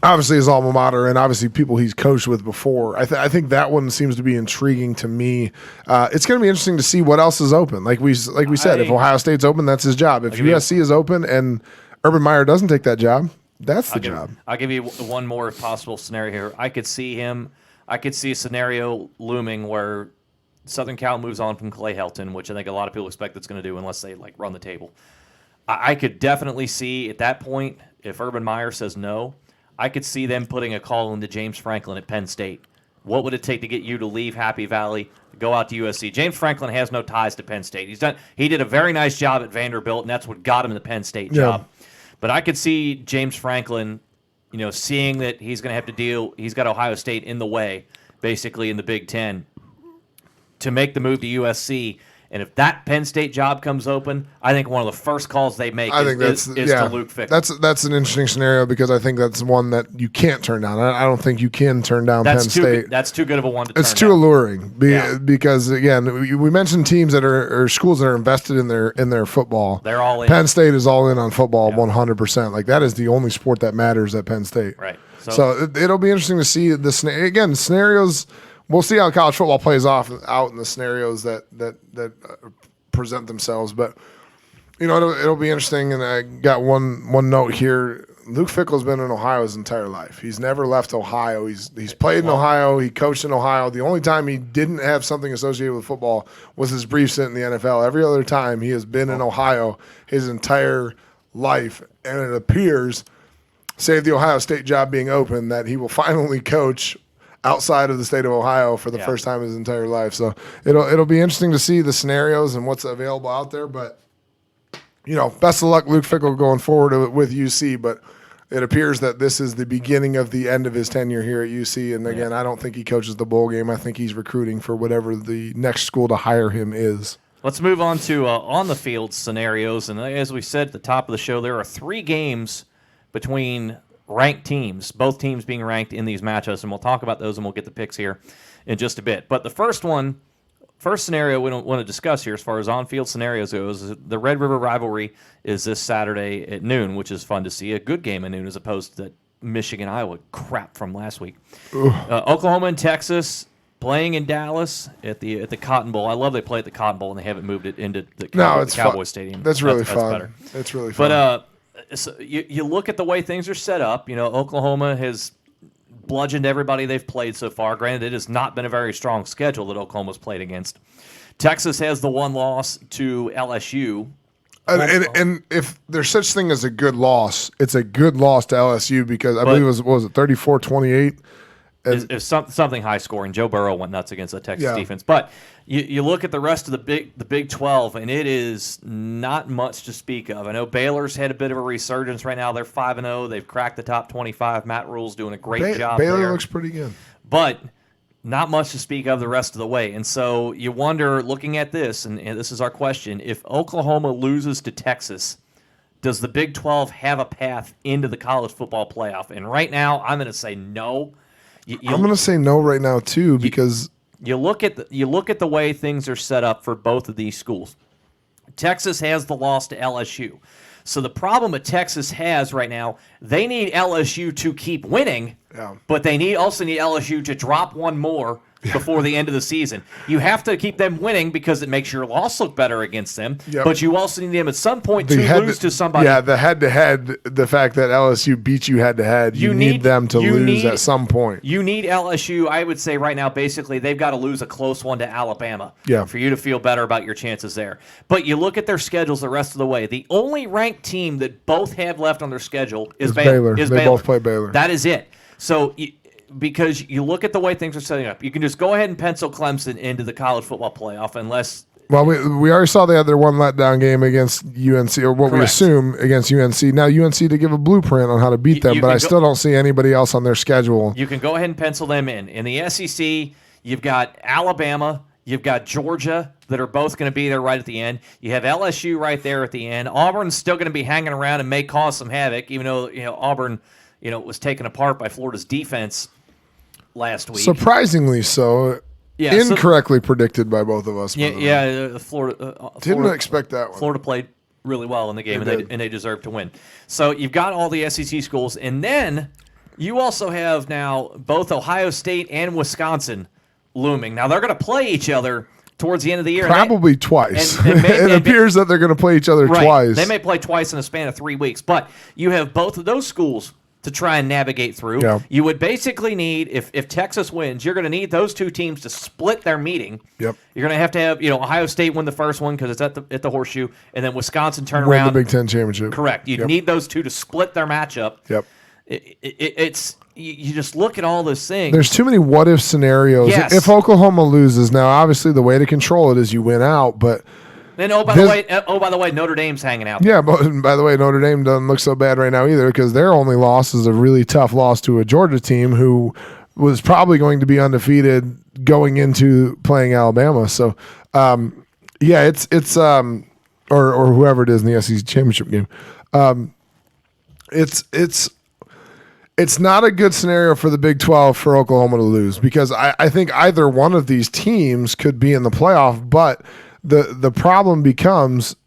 obviously his alma mater and obviously people he's coached with before. I think that one seems to be intriguing to me. It's going to be interesting to see what else is open. Like we said, if Ohio State's open, that's his job. If USC is open and Urban Meyer doesn't take that job, that's the job. I'll give you one more possible scenario here. I could see a scenario looming where Southern Cal moves on from Clay Helton, which I think a lot of people expect it's going to do unless they like run the table. I could definitely see at that point, if Urban Meyer says no, I could see them putting a call into James Franklin at Penn State. What would it take to get you to leave Happy Valley, go out to USC? James Franklin has no ties to Penn State. He did a very nice job at Vanderbilt, and that's what got him the Penn State job. But I could see James Franklin, seeing that he's going to have to deal. He's got Ohio State in the way, basically in the Big Ten, to make the move to USC. And if that Penn State job comes open, I think one of the first calls they make is to Luke Fickell. That's an interesting scenario because I think that's one that you can't turn down. I don't think you can turn down Penn State. That's too good of a one to turn down. It's too alluring because, again, we mentioned teams that are schools that are invested in their football. They're all in. Penn State is all in on football 100%. Like, that is the only sport that matters at Penn State. Right. So it'll be interesting to see the scenarios. We'll see how college football plays out in the scenarios that present themselves. But, it'll be interesting. And I got one note here. Luke Fickell's been in Ohio his entire life. He's never left Ohio. He's played in Ohio. He coached in Ohio. The only time he didn't have something associated with football was his brief stint in the NFL. Every other time he has been in Ohio his entire life. And it appears, save the Ohio State job being open, that he will finally coach outside of the state of Ohio for the first time in his entire life. So it'll be interesting to see the scenarios and what's available out there. But, best of luck, Luke Fickell, going forward with UC. But it appears that this is the beginning of the end of his tenure here at UC. And, again, I don't think he coaches the bowl game. I think he's recruiting for whatever the next school to hire him is. Let's move on to on-the-field scenarios. And as we said at the top of the show, there are 3 games between ranked teams, both teams being ranked in these matchups, and we'll talk about those and we'll get the picks here in just a bit. But the first scenario we don't want to discuss here as far as on-field scenarios goes, the Red River rivalry is this Saturday at noon, which is fun to see. A good game at noon as opposed to that Michigan-Iowa crap from last week. Oklahoma and Texas playing in Dallas at the Cotton Bowl. I love they play at the Cotton Bowl and they haven't moved it into the Cowboy Stadium. That's really fun. Better. It's really fun. But so you look at the way things are set up. Oklahoma has bludgeoned everybody they've played so far. Granted, it has not been a very strong schedule that Oklahoma's played against. Texas has the one loss to LSU. And if there's such thing as a good loss, it's a good loss to LSU because I believe it was 34-28? It's something high scoring. Joe Burrow went nuts against the Texas defense. But you look at the rest of the Big 12, and it is not much to speak of. I know Baylor's had a bit of a resurgence right now. They're 5-0. They've cracked the top 25. Matt Rule's doing a great job Baylor there. Looks pretty good. But not much to speak of the rest of the way. And so you wonder, looking at this, and this is our question, if Oklahoma loses to Texas, does the Big 12 have a path into the college football playoff? And right now, I'm going to say no. I'm going to say no right now too because you look at the way things are set up for both of these schools. Texas has the loss to LSU. So the problem that Texas has right now, they need LSU to keep winning, but they also need LSU to drop one more before the end of the season. You have to keep them winning because it makes your loss look better against them, but you also need them at some point to lose to somebody. Yeah, the head-to-head, the fact that LSU beat you head-to-head, you need them to lose at some point. You need LSU, I would say right now, basically, they've got to lose a close one to Alabama for you to feel better about your chances there. But you look at their schedules the rest of the way. The only ranked team that both have left on their schedule is Baylor. They both play Baylor. That is it. So because you look at the way things are setting up, you can just go ahead and pencil Clemson into the college football playoff unless... Well, we already saw they had their one letdown game against UNC, or what we assume against UNC. Now UNC to give a blueprint on how to beat them, but I still don't see anybody else on their schedule. You can go ahead and pencil them in. In the SEC, you've got Alabama, you've got Georgia that are both going to be there right at the end. You have LSU right there at the end. Auburn's still going to be hanging around and may cause some havoc, even though Auburn was taken apart by Florida's defense last week. Surprisingly so. Yeah, incorrectly predicted by both of us. Florida didn't expect that one. Florida played really well in the game, and they deserved to win. So you've got all the SEC schools, and then You also have now both Ohio State and Wisconsin looming. Now they're going to play each other towards the end of the year. Probably twice. and it appears that they're going to play each other twice. They may play twice in a span of 3 weeks, but you have both of those schools to try and navigate through. Yeah. You would basically need, if Texas wins, you're going to need those two teams to split their meeting. Yep. You're going to have Ohio State win the first one because it's at the Horseshoe, and then Wisconsin turn Win around. the Big Ten championship. Correct. You'd need those two to split their matchup. Yep. It's you just look at all those things. There's too many what-if scenarios. Yes. If Oklahoma loses, now obviously the way to control it is you win out, but then by the way, Notre Dame's hanging out. Yeah, but by the way, Notre Dame doesn't look so bad right now either because their only loss is a really tough loss to a Georgia team who was probably going to be undefeated going into playing Alabama. So, it's or whoever it is in the SEC championship game. It's not a good scenario for the Big 12 for Oklahoma to lose because I think either one of these teams could be in the playoff, but the problem becomes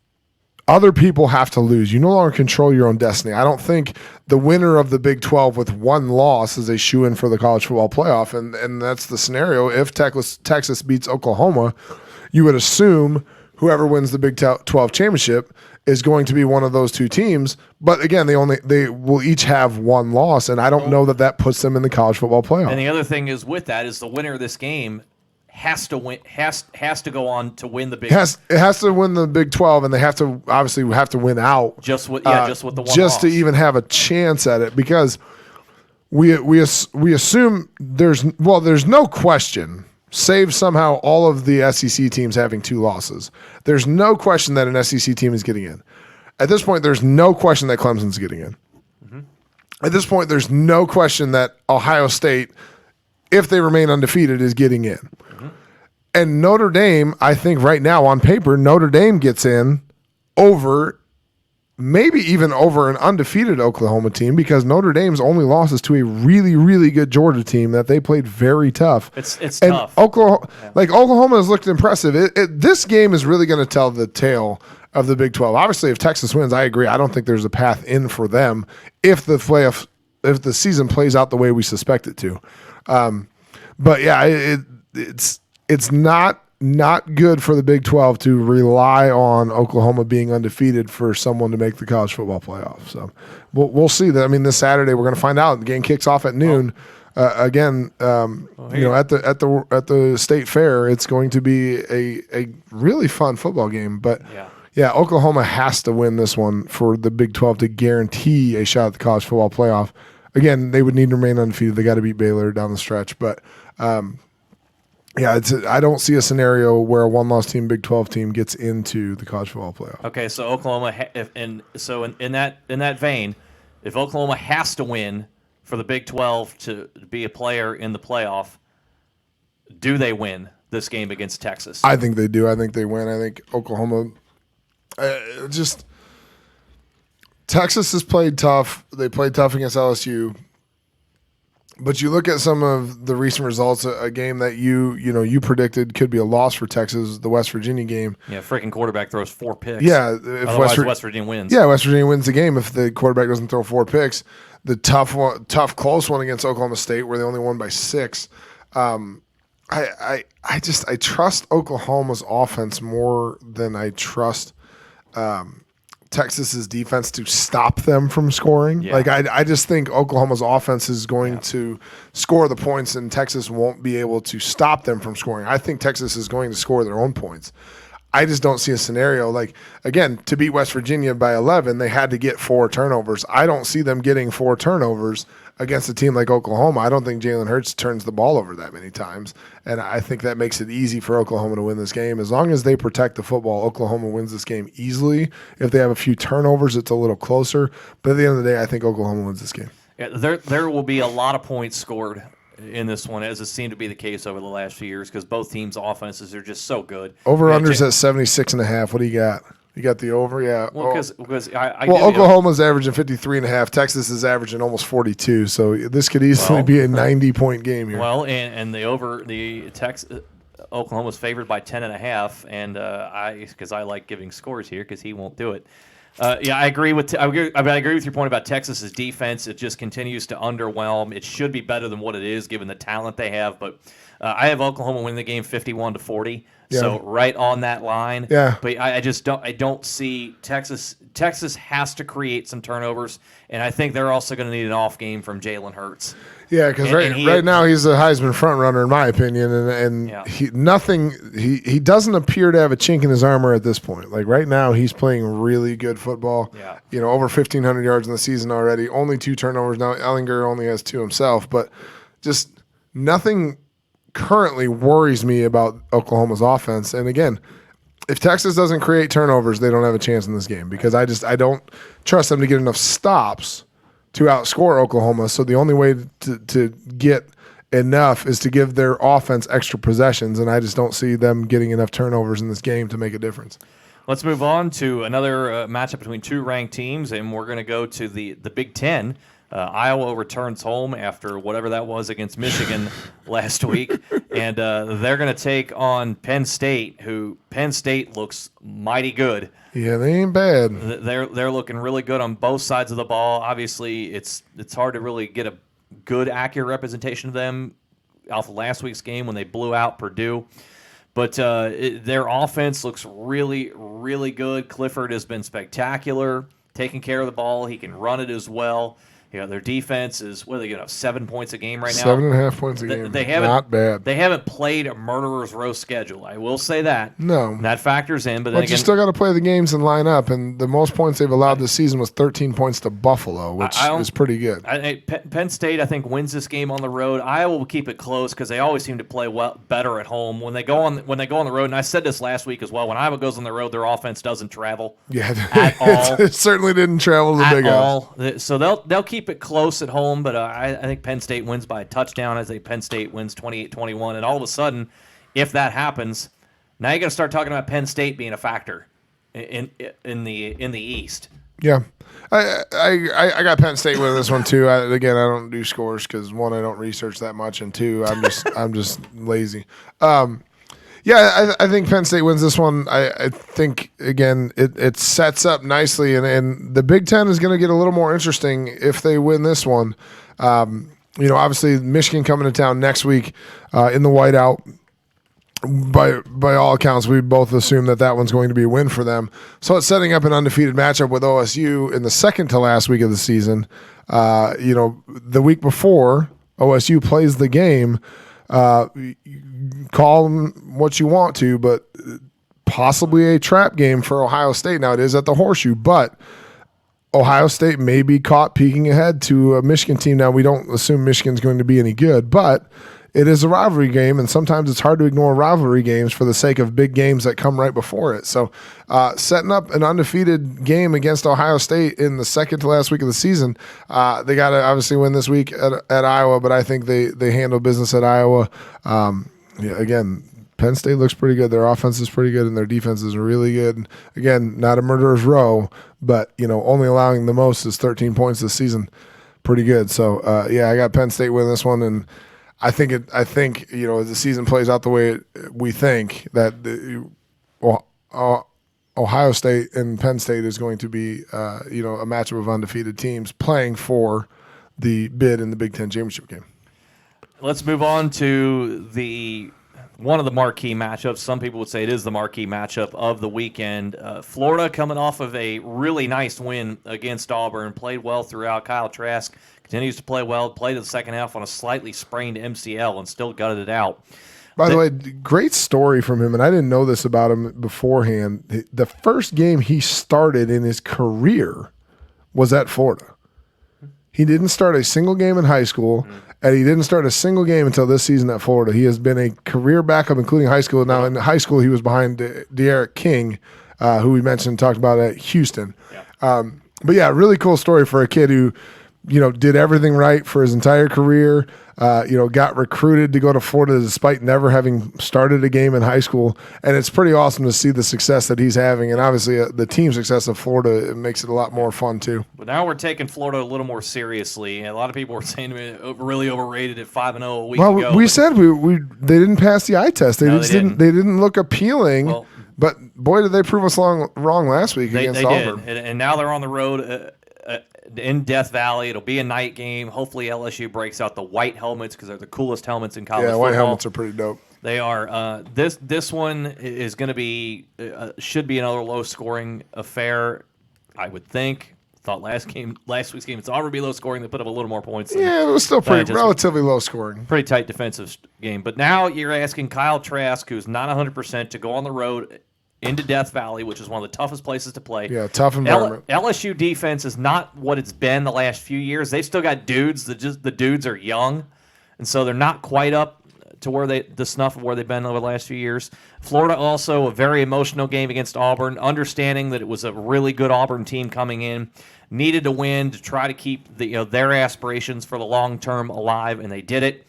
other people have to lose. You no longer control your own destiny. I don't think the winner of the Big 12 with one loss is a shoo-in for the college football playoff, and that's the scenario. If Texas beats Oklahoma, you would assume whoever wins the Big 12 championship is going to be one of those two teams. But again, they will each have one loss, and I don't know that puts them in the college football playoff. And the other thing is with that is the winner of this game has to win. Has to go on to win the Big. It has to win the Big 12, and they have to obviously win out just with the one just loss. to even have a chance at it because we assume there's no question. Save somehow all of the SEC teams having 2 losses. There's no question that an SEC team is getting in. At this point, there's no question that Clemson's getting in. Mm-hmm. At this point, there's no question that Ohio State, if they remain undefeated, is getting in. Mm-hmm. And Notre Dame, I think right now on paper, Notre Dame gets in maybe even over an undefeated Oklahoma team because Notre Dame's only loss is to a really, really good Georgia team that they played very tough. It's and tough. Oklahoma has looked impressive. This game is really going to tell the tale of the Big 12. Obviously, if Texas wins, I agree. I don't think there's a path in for them if the season plays out the way we suspect it to. But yeah, it's not good for the Big 12 to rely on Oklahoma being undefeated for someone to make the college football playoff. So we'll see that. I mean, this Saturday we're going to find out. The game kicks off at noon. At the state fair, it's going to be a really fun football game. But yeah, Oklahoma has to win this one for the Big 12 to guarantee a shot at the college football playoff. Again, they would need to remain undefeated. They got to beat Baylor down the stretch, but. I don't see a scenario where a one-loss team, Big 12 team, gets into the college football playoff. Okay, so Oklahoma, in that vein, if Oklahoma has to win for the Big 12 to be a player in the playoff, do they win this game against Texas? I think they do. I think they win. I think Oklahoma Texas has played tough. They played tough against LSU. But you look at some of the recent results, a game that you predicted could be a loss for Texas, the West Virginia game. Yeah, freaking quarterback throws 4 picks. Yeah, if West Virginia wins. Yeah, West Virginia wins the game if the quarterback doesn't throw 4 picks. The tough close one against Oklahoma State where they only won by 6. I trust Oklahoma's offense more than I trust Texas's defense to stop them from scoring. Yeah. I just think Oklahoma's offense is going to score the points and Texas won't be able to stop them from scoring. I think Texas is going to score their own points. I just don't see a scenario again, to beat West Virginia by 11, they had to get 4 turnovers. I don't see them getting 4 turnovers against a team like Oklahoma. I don't think Jalen Hurts turns the ball over that many times, and I think that makes it easy for Oklahoma to win this game. As long as they protect the football, Oklahoma wins this game easily. If they have a few turnovers, it's a little closer, but at the end of the day, I think Oklahoma wins this game. Yeah, there will be a lot of points scored in this one, as it seemed to be the case over the last few years, because both teams' offenses are just so good. Over-under's at 76.5. What do you got? You got the over? Yeah. Well, because Oklahoma's averaging 53.5. Texas is averaging almost 42. So this could easily be a 90-point game here. Well, and Oklahoma's favored by 10.5, and because I like giving scores here because he won't do it. Yeah, I agree with I agree with your point about Texas's defense. It just continues to underwhelm. It should be better than what it is given the talent they have. But I have Oklahoma winning the game 51-40. Yeah. So right on that line. Yeah. But I just don't see Texas. Texas has to create some turnovers, and I think they're also going to need an off game from Jalen Hurts. Yeah, because right now he's the Heisman front runner in my opinion, and Yeah. he doesn't appear to have a chink in his armor at this point. Like right now, he's playing really good football. Yeah. Over 1,500 yards in the season already. Only 2 turnovers now. Ellinger only has 2 himself, but just nothing currently worries me about Oklahoma's offense. And again, if Texas doesn't create turnovers, they don't have a chance in this game because I don't trust them to get enough stops to outscore Oklahoma. So the only way to get enough is to give their offense extra possessions, and I just don't see them getting enough turnovers in this game to make a difference. Let's move on to another matchup between 2 ranked teams, and we're going to go to the Big Ten. Iowa returns home after whatever that was against Michigan last week, and they're going to take on Penn State, who Penn State looks mighty good. Yeah, they ain't bad. They're looking really good on both sides of the ball. Obviously, it's hard to really get a good, accurate representation of them off of last week's game when they blew out Purdue. But their offense looks really, really good. Clifford has been spectacular, taking care of the ball. He can run it as well. Their defense is, what are they going to have, 7 points a game right now? 7.5 points a game. Not bad. They haven't played a murderer's row schedule. I will say that. No. That factors in. But then But again, you still got to play the games and line up, and the most points they've allowed this season was 13 points to Buffalo, which is pretty good. Penn State, I think, wins this game on the road. Iowa will keep it close because they always seem to play better at home. When they go on the road, and I said this last week as well, when Iowa goes on the road, their offense doesn't travel at all. It certainly didn't travel to the Big House. So they'll keep it close at home, but I think Penn State wins by a touchdown. I think Penn State wins 28-21, and all of a sudden, if that happens, now you got to start talking about Penn State being a factor in the East. Yeah, I got Penn State with this one too. I don't do scores because 1, I don't research that much, and 2, I'm just lazy. Yeah, I think Penn State wins this one. I think, again, it sets up nicely, and the Big Ten is going to get a little more interesting if they win this one. Obviously, Michigan coming to town next week in the whiteout. By all accounts, we both assume that one's going to be a win for them. So it's setting up an undefeated matchup with OSU in the second to last week of the season. The week before OSU plays the game, call them what you want to, but possibly a trap game for Ohio State. Now, it is at the Horseshoe, but Ohio State may be caught peeking ahead to a Michigan team. Now, we don't assume Michigan's going to be any good, but it is a rivalry game, and sometimes it's hard to ignore rivalry games for the sake of big games that come right before it. So setting up an undefeated game against Ohio State in the second to last week of the season, they got to obviously win this week at Iowa, but I think they handle business at Iowa. Again, Penn State looks pretty good. Their offense is pretty good, and their defense is really good. And again, not a murderer's row, but only allowing the most is 13 points this season. Pretty good. So I got Penn State winning this one, and I think as the season plays out the way we think, that Ohio State and Penn State is going to be a matchup of undefeated teams playing for the bid in the Big Ten championship game. Let's move on to one of the marquee matchups. Some people would say it is the marquee matchup of the weekend. Florida coming off of a really nice win against Auburn, played well throughout. Kyle Trask continues to play well, played in the second half on a slightly sprained MCL and still gutted it out. By the way, great story from him, and I didn't know this about him beforehand. The first game he started in his career was at Florida. He didn't start a single game in high school, and he didn't start a single game until this season at Florida. He has been a career backup, including high school. Now, in high school, he was behind De'Aaron King, who we talked about at Houston. Yeah. But yeah, really cool story for a kid who, did everything right for his entire career. Got recruited to go to Florida despite never having started a game in high school. And it's pretty awesome to see the success that he's having. And obviously the team success of Florida, it makes it a lot more fun too. But now we're taking Florida a little more seriously. A lot of people were saying to me really overrated at 5-0 a week ago. We said they didn't pass the eye test. They didn't look appealing. Well, but boy, did they prove us wrong last week against Auburn. Did, and now they're on the road in Death Valley. It'll be a night game. Hopefully LSU breaks out the white helmets because they're the coolest helmets in college football. Yeah, white helmets are pretty dope. They are. This one is going to be should be another low scoring affair, I would think. Thought last week's game, it's already low scoring. They put up a little more points. Yeah, it was still relatively low scoring. Pretty tight defensive game. But now you're asking Kyle Trask, who's not 100%, to go on the road into Death Valley, which is one of the toughest places to play. Yeah, tough environment. LSU defense is not what it's been the last few years. They've still got dudes. The dudes are young, and so they're not quite up to where the snuff of where they've been over the last few years. Florida also a very emotional game against Auburn, understanding that it was a really good Auburn team coming in, needed to win to try to keep their aspirations for the long term alive, and they did it.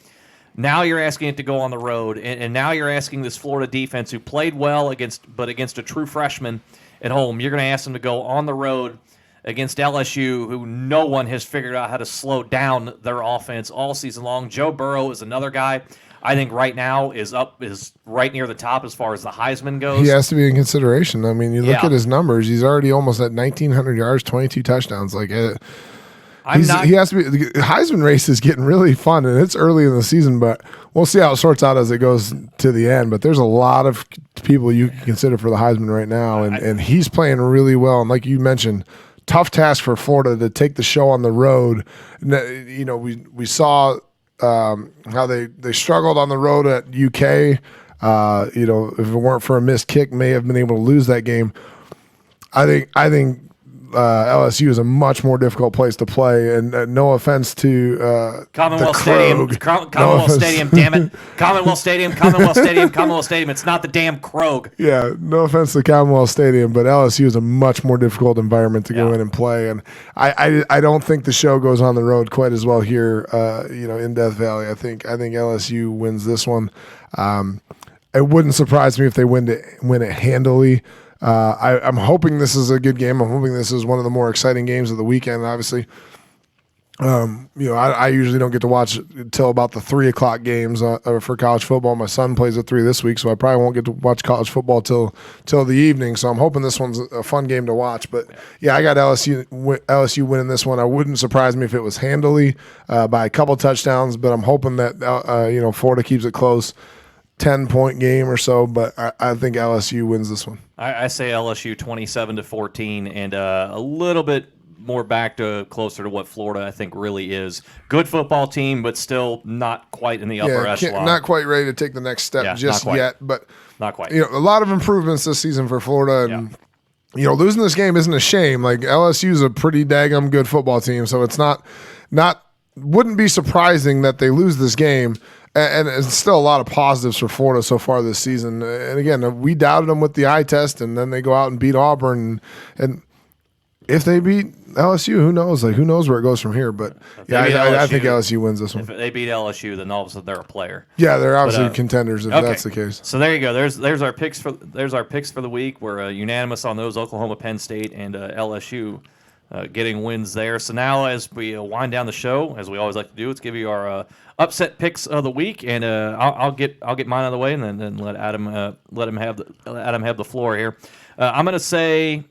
Now you're asking it to go on the road, and now you're asking this Florida defense, who played well against a true freshman at home, you're going to ask them to go on the road against LSU, who no one has figured out how to slow down their offense all season long. Joe Burrow is another guy I think right now is right near the top as far as the Heisman goes. He has to be in consideration. I mean, you look at his numbers; he's already almost at 1,900 yards, 22 touchdowns. Like, he has to be. The Heisman race is getting really fun, and it's early in the season, but we'll see how it sorts out as it goes to the end. But there's a lot of people you can consider for the Heisman right now, and he's playing really well. And like you mentioned, tough task for Florida to take the show on the road. You know, we saw how they struggled on the road at UK. You know, if it weren't for a missed kick, may have been able to lose that game. I think LSU is a much more difficult place to play, and no offense to Commonwealth Stadium. Commonwealth Stadium, damn it! Commonwealth Stadium. Commonwealth Stadium. It's not the damn Krog. Yeah, no offense to Commonwealth Stadium, but LSU is a much more difficult environment to go in and play, and I don't think the show goes on the road quite as well here. You know, in Death Valley, I think LSU wins this one. It wouldn't surprise me if they win it handily. I'm hoping this is a good game. I'm hoping this is one of the more exciting games of the weekend, obviously. You know, I usually don't get to watch until about the 3 o'clock games for college football. My son plays at 3 this week, so I probably won't get to watch college football till the evening. So I'm hoping this one's a fun game to watch. But, yeah, I got LSU winning this one. I wouldn't surprise me if it was handily by a couple touchdowns, but I'm hoping that, you know, Florida keeps it close. 10-point game or so, but I think LSU wins this one. I say LSU 27-14, and a little bit more back to closer to what Florida I think really is. Good football team, but still not quite in the upper echelon. Not quite ready to take the next step just yet, but not quite. You know, a lot of improvements this season for Florida, and you know, losing this game isn't a shame. Like, LSU is a pretty daggum good football team, so it's not wouldn't be surprising that they lose this game. And it's still a lot of positives for Florida so far this season. And again, we doubted them with the eye test, and then they go out and beat Auburn. And if they beat LSU, who knows? Like, who knows where it goes from here? But yeah, I think LSU wins this one. If they beat LSU, then all of a sudden they're a player. Yeah, they're obviously contenders if that's the case. So there you go. There's our picks for the week. We're unanimous on those: Oklahoma, Penn State, and LSU. Getting wins there. So now, as we wind down the show, as we always like to do, let's give you our upset picks of the week, and I'll get mine out of the way, and then let Adam have the floor here. I'm going to say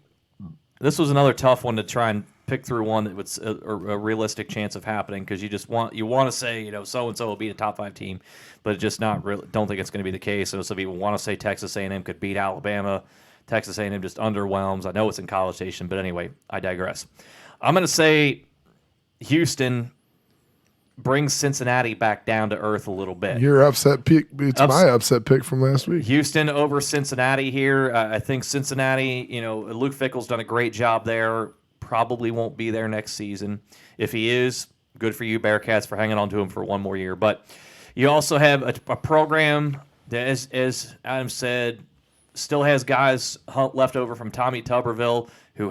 this was another tough one to try and pick through one that was a realistic chance of happening, because you want to say, you know, so and so will beat a top 5 team, but just not really. Don't think it's going to be the case. So some people want to say Texas A&M could beat Alabama. Texas A&M just underwhelms. I know it's in College Station, but anyway, I digress. I'm going to say Houston brings Cincinnati back down to earth a little bit. Your upset pick beats my upset pick from last week. Houston over Cincinnati here. I think Cincinnati, you know, Luke Fickell's done a great job there. Probably won't be there next season. If he is, good for you, Bearcats, for hanging on to him for one more year. But you also have a program that, as Adam said, still has guys left over from Tommy Tuberville who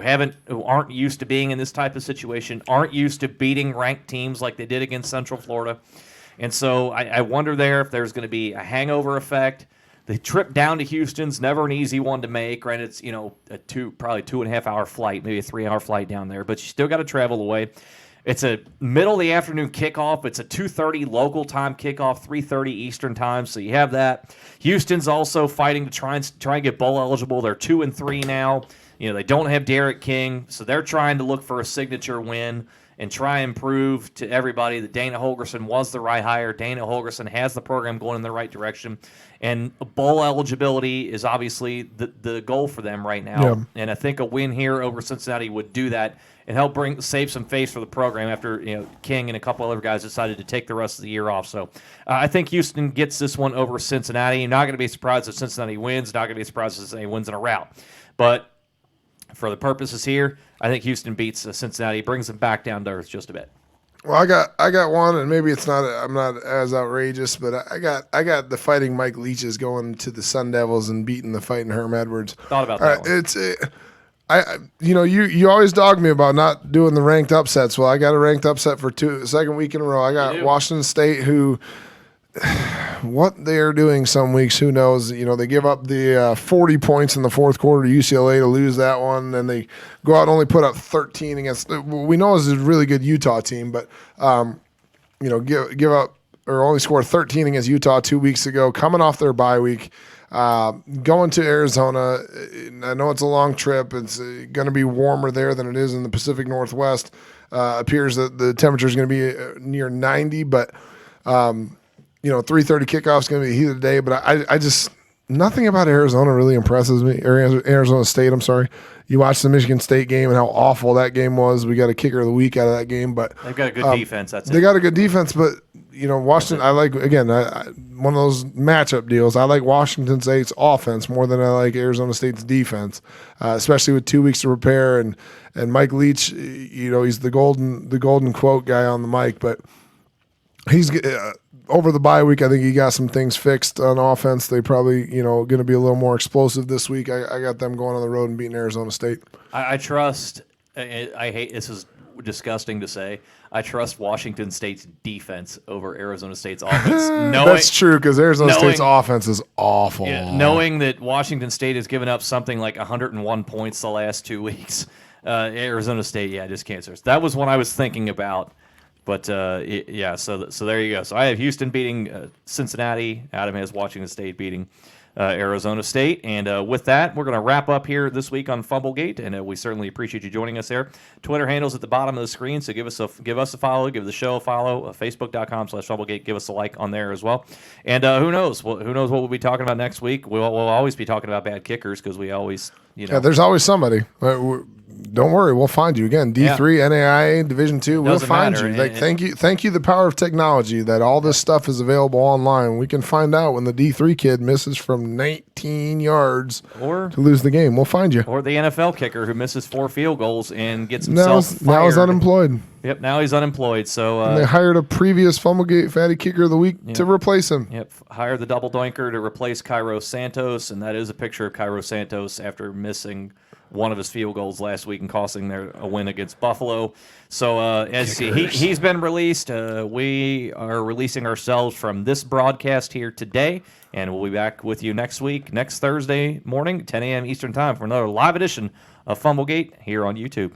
aren't used to being in this type of situation, aren't used to beating ranked teams like they did against Central Florida. And so I wonder there if there's going to be a hangover effect. The trip down to Houston's never an easy one to make. Granted, it's, you know, probably 2.5 hour flight, maybe a 3 hour flight down there, but you still got to travel away. It's a middle of the afternoon kickoff. It's a 2:30 local time kickoff, 3:30 Eastern time. So you have that. Houston's also fighting to try and get bowl eligible. They're 2-3 now. They don't have Derek King, so they're trying to look for a signature win and try and prove to everybody that Dana Holgorsen was the right hire. Dana Holgorsen has the program going in the right direction. And bowl eligibility is obviously the goal for them right now. Yeah. And I think a win here over Cincinnati would do that and help save some face for the program after King and a couple other guys decided to take the rest of the year off. So I think Houston gets this one over Cincinnati. You're not going to be surprised if Cincinnati wins. Not going to be surprised if Cincinnati wins in a rout. But for the purposes here, I think Houston beats Cincinnati, brings them back down to earth just a bit. Well, I got one, and maybe I'm not as outrageous, but I got the Fighting Mike Leaches going to the Sun Devils and beating the Fighting Herm Edwards. Thought about that one. You always dog me about not doing the ranked upsets. Well, I got a ranked upset for second week in a row. I got Washington State, who what they are doing some weeks, who knows? They give up the 40 points in the fourth quarter to UCLA to lose that one, and they go out and only put up 13 against. We know this is a really good Utah team, but give up or only score 13 against Utah 2 weeks ago, coming off their bye week. Going to Arizona, I know it's a long trip. It's going to be warmer there than it is in the Pacific Northwest. Appears that the temperature is going to be near 90, but 3:30 kickoff is going to be the heat of the day. But I just nothing about Arizona really impresses me. Arizona State, I'm sorry. You watch the Michigan State game and how awful that game was. We got a kicker of the week out of that game, but they've got a good defense. They got a good defense, but Washington. I like one of those matchup deals. I like Washington State's offense more than I like Arizona State's defense, especially with 2 weeks to prepare. And Mike Leach, he's the golden quote guy on the mic, but he's over the bye week. I think he got some things fixed on offense. They probably going to be a little more explosive this week. I got them going on the road and beating Arizona State. I trust. I hate this is disgusting to say. I trust Washington State's defense over Arizona State's offense. That's true because Arizona State's offense is awful. Yeah, knowing that Washington State has given up something like 101 points the last 2 weeks, Arizona State, just can't serve. That was what I was thinking about. But, so there you go. So I have Houston beating Cincinnati. Adam has Washington State beating Arizona State. And with that, we're going to wrap up here this week on Fumblegate, and we certainly appreciate you joining us there. Twitter handle's at the bottom of the screen, so give us a follow, give the show a follow, Facebook.com/Fumblegate. Give us a like on there as well. And who knows? Who knows what we'll be talking about next week? We'll always be talking about bad kickers because we always, Yeah, there's always somebody. Don't worry, we'll find you again. D3, NAIA, Division II, we'll find you. Thank you, the power of technology that all this stuff is available online. We can find out when the D3 kid misses from 19 yards to lose the game. We'll find you. Or the NFL kicker who misses 4 field goals and gets himself fired. Now he's unemployed. Yep, now he's unemployed. So and they hired a previous Fumblegate Fatty Kicker of the Week to replace him. Yep, hired the double doinker to replace Cairo Santos, and that is a picture of Cairo Santos after missing one of his field goals last week and costing a win against Buffalo. So as he's been released, we are releasing ourselves from this broadcast here today, and we'll be back with you next week, next Thursday morning, 10 a.m. Eastern Time for another live edition of Fumblegate here on YouTube.